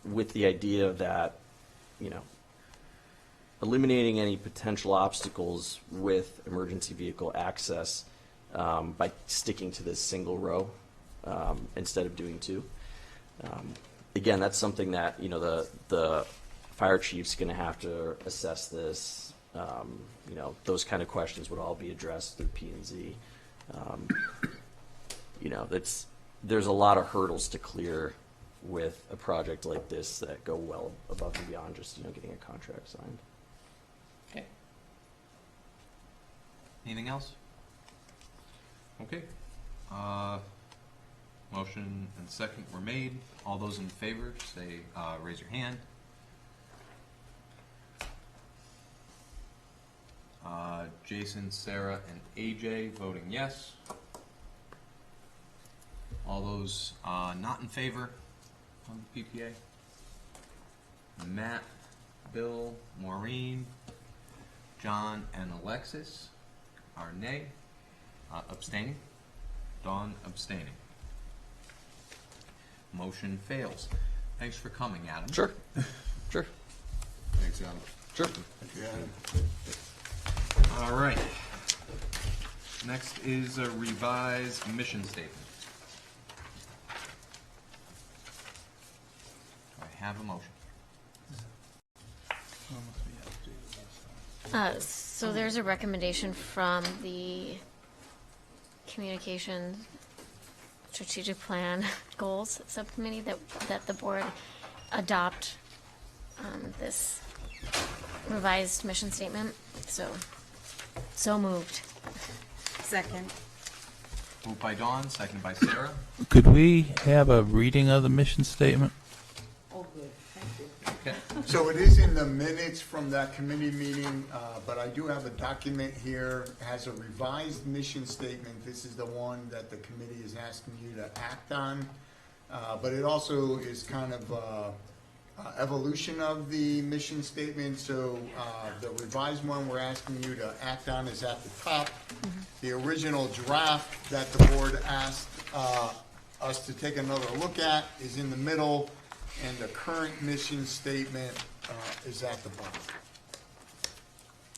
with the idea that, eliminating any potential obstacles with emergency vehicle access by sticking to this single row instead of doing two. Again, that's something that, the fire chief's going to have to assess this. Those kind of questions would all be addressed through P&Z. There's a lot of hurdles to clear with a project like this that go well above and beyond just, getting a contract signed. Okay. Anything else? Okay. Motion and second were made. All those in favor, say, raise your hand. Jason, Sarah, and AJ voting yes. All those not in favor on the PPA? Matt, Bill, Maureen, John, and Alexis are nay. Abstaining. Dawn abstaining. Motion fails. Thanks for coming, Adam. Sure. Sure. Thanks, Adam. Sure. All right. Next is a revised mission statement. Do I have a motion? So there's a recommendation from the Communication Strategic Plan Goals Subcommittee that the board adopt this revised mission statement. So moved. Second. Moved by Dawn, seconded by Sarah. Could we have a reading of the mission statement? Oh, good, thank you. Okay. So it is in the minutes from that committee meeting, but I do have a document here, it has a revised mission statement. This is the one that the committee is asking you to act on. But it also is kind of evolution of the mission statement. So the revised one we're asking you to act on is at the top. The original draft that the board asked us to take another look at is in the middle, and the current mission statement is at the bottom.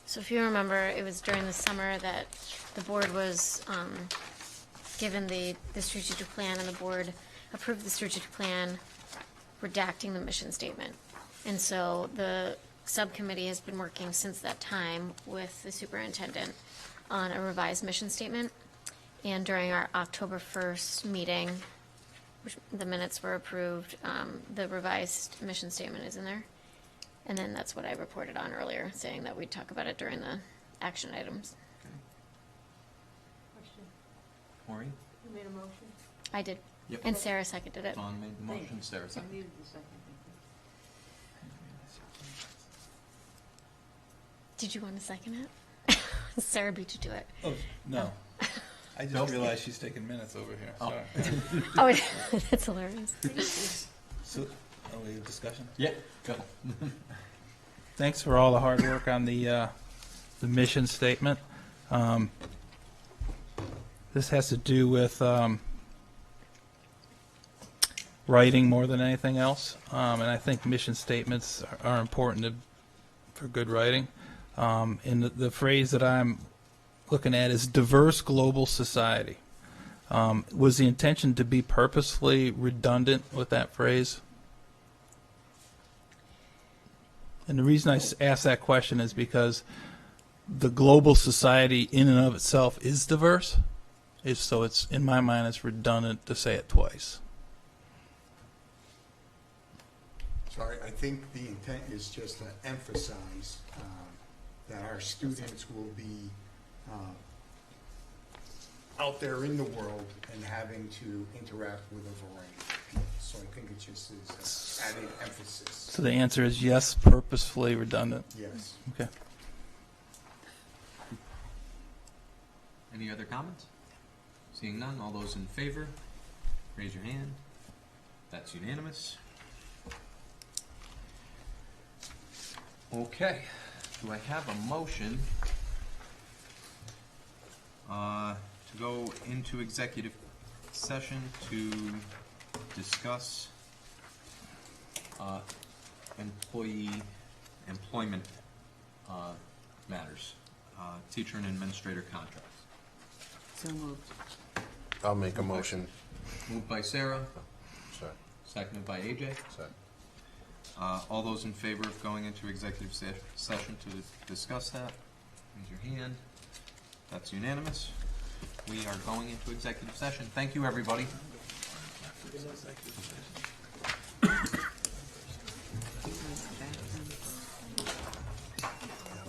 So if you remember, it was during the summer that the board was given the strategic plan, and the board approved the strategic plan, redacting the mission statement. And so the subcommittee has been working since that time with the superintendent on a revised mission statement. And during our October 1st meeting, which the minutes were approved, the revised mission statement is in there. And then that's what I reported on earlier, saying that we'd talk about it during the action items. Question, Maureen? you made a motion? I did. Yep. And Sarah seconded it. Dawn made the motion, Sarah I seconded. needed the second. Did you want to second it? Sarah beat you to it. Oh, no. I just realized she's taking minutes over here. Sorry. Oh, that's hilarious. So, are we in discussion? Yeah, go. Thanks for all the hard work on the mission statement. This has to do with writing more than anything else, and I think mission statements are important for good writing. And the phrase that I'm looking at is diverse global society. Was the intention to be purposely redundant with that phrase? And the reason I ask that question is because the global society in and of itself is diverse. So it's, in my mind, it's redundant to say it twice. Sorry, I think the intent is just to emphasize that our students will be out there in the world and having to interact with a variety of people. So I think it just is added emphasis. So the answer is yes, purposefully redundant. Yes. Okay. Any other comments? Seeing none, all those in favor, raise your hand. That's unanimous. Okay, do I have a motion to go into executive session to discuss employment matters, teacher and administrator contracts? So moved. I'll make a motion. Moved by Sarah, Sorry. seconded by AJ. Sorry. All those in favor of going into executive session to discuss that, raise your hand. That's unanimous. We are going into executive session. Thank you, everybody.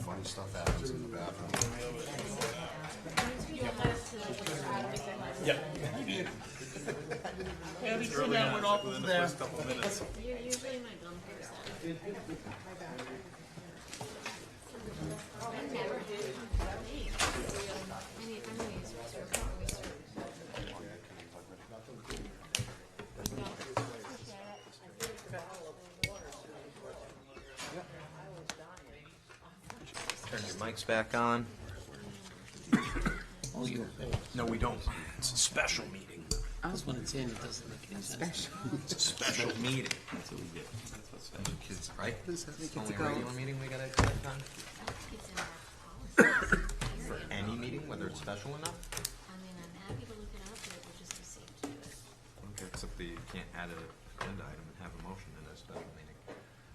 Funny stuff happens in the bathroom. Usually my gum picks that. Turn your mics back on. Oh, you, No, we don't. It's a special meeting. this one it's in, it doesn't make any sense. It's a special meeting. That's what we get. That's what special kids, right? It's only a regular meeting we gotta accept on? For any meeting, whether it's special or not? I mean, I'm happy to look it up, but it would just be safe to do it. Okay, except that you can't add an agenda item and have a motion in a special meeting.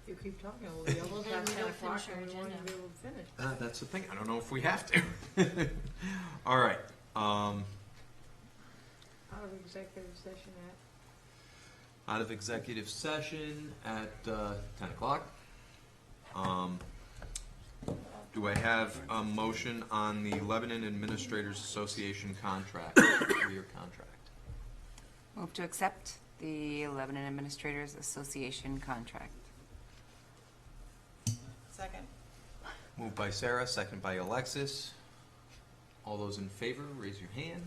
If you keep talking, we'll be able Well, to then pass we 10 don't o'clock finish our and we won't agenda. even be able to finish. That's the thing. I don't know if we have to. All right. Out of executive session Out of executive session at 10 o'clock. Do I have a motion on the Lebanon Administrators Association contract, 3-year contract? Move to accept the Lebanon Administrators Association contract. Second. Moved by Sarah, second by Alexis. All those in favor, raise your hand.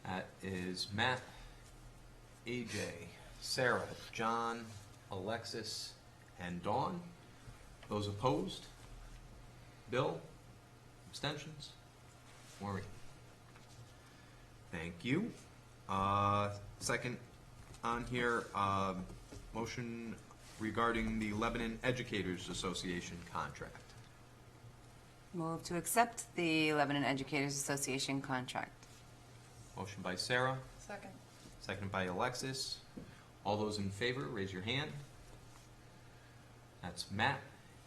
That is Matt, AJ, Sarah, John, Alexis, and Dawn. Those opposed? Bill? Abstentions? Maureen? Thank you. Second on here, motion regarding the Lebanon Educators Association contract. Move to accept the Lebanon Educators Association contract. Motion by Sarah, Second. seconded by Alexis. All those in favor, raise your hand. That's Matt,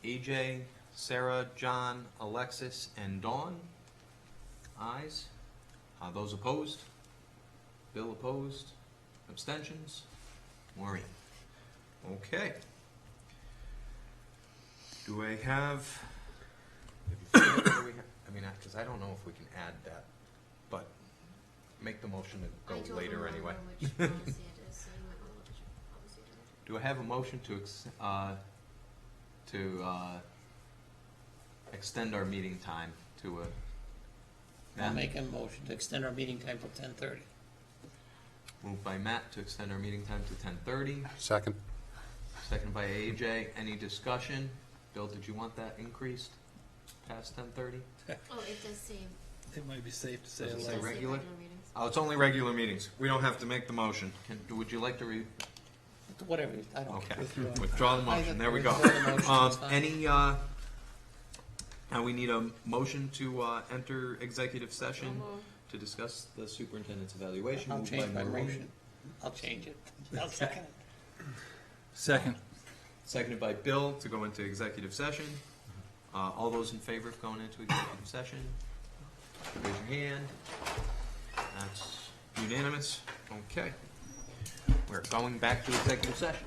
AJ, Sarah, John, Alexis, and Dawn. Ayes. Those opposed? Bill opposed? Abstentions? Maureen? Okay. Do I have? I mean, because I don't know if we can add that, but make the motion to I go don't later remember anyway. which policy it is, so you might want to look at your policy director. Do I have a motion to extend our meeting time to a? I'll Matt? make a motion to extend our meeting time till 10:30. Moved by Matt to extend our meeting time to 10:30. Second. Seconded by AJ. Any discussion? Bill, did you want that increased past 10:30? Oh, it does say It might be safe to say Does it say 11. regular? Oh, it's only regular meetings. We don't have to make the motion. Would you like to Whatever, I don't Okay, care. withdraw the motion, there we go. Withdraw the motion, it's fine. Now we need a motion to enter executive session to discuss the superintendent's evaluation. I'll Moved by change my Maureen. motion. I'll change it. I'll second it. Second. Seconded by Bill to go into executive session. All those in favor of going into executive session? Raise your hand. That's unanimous. Okay. We're going back to executive session.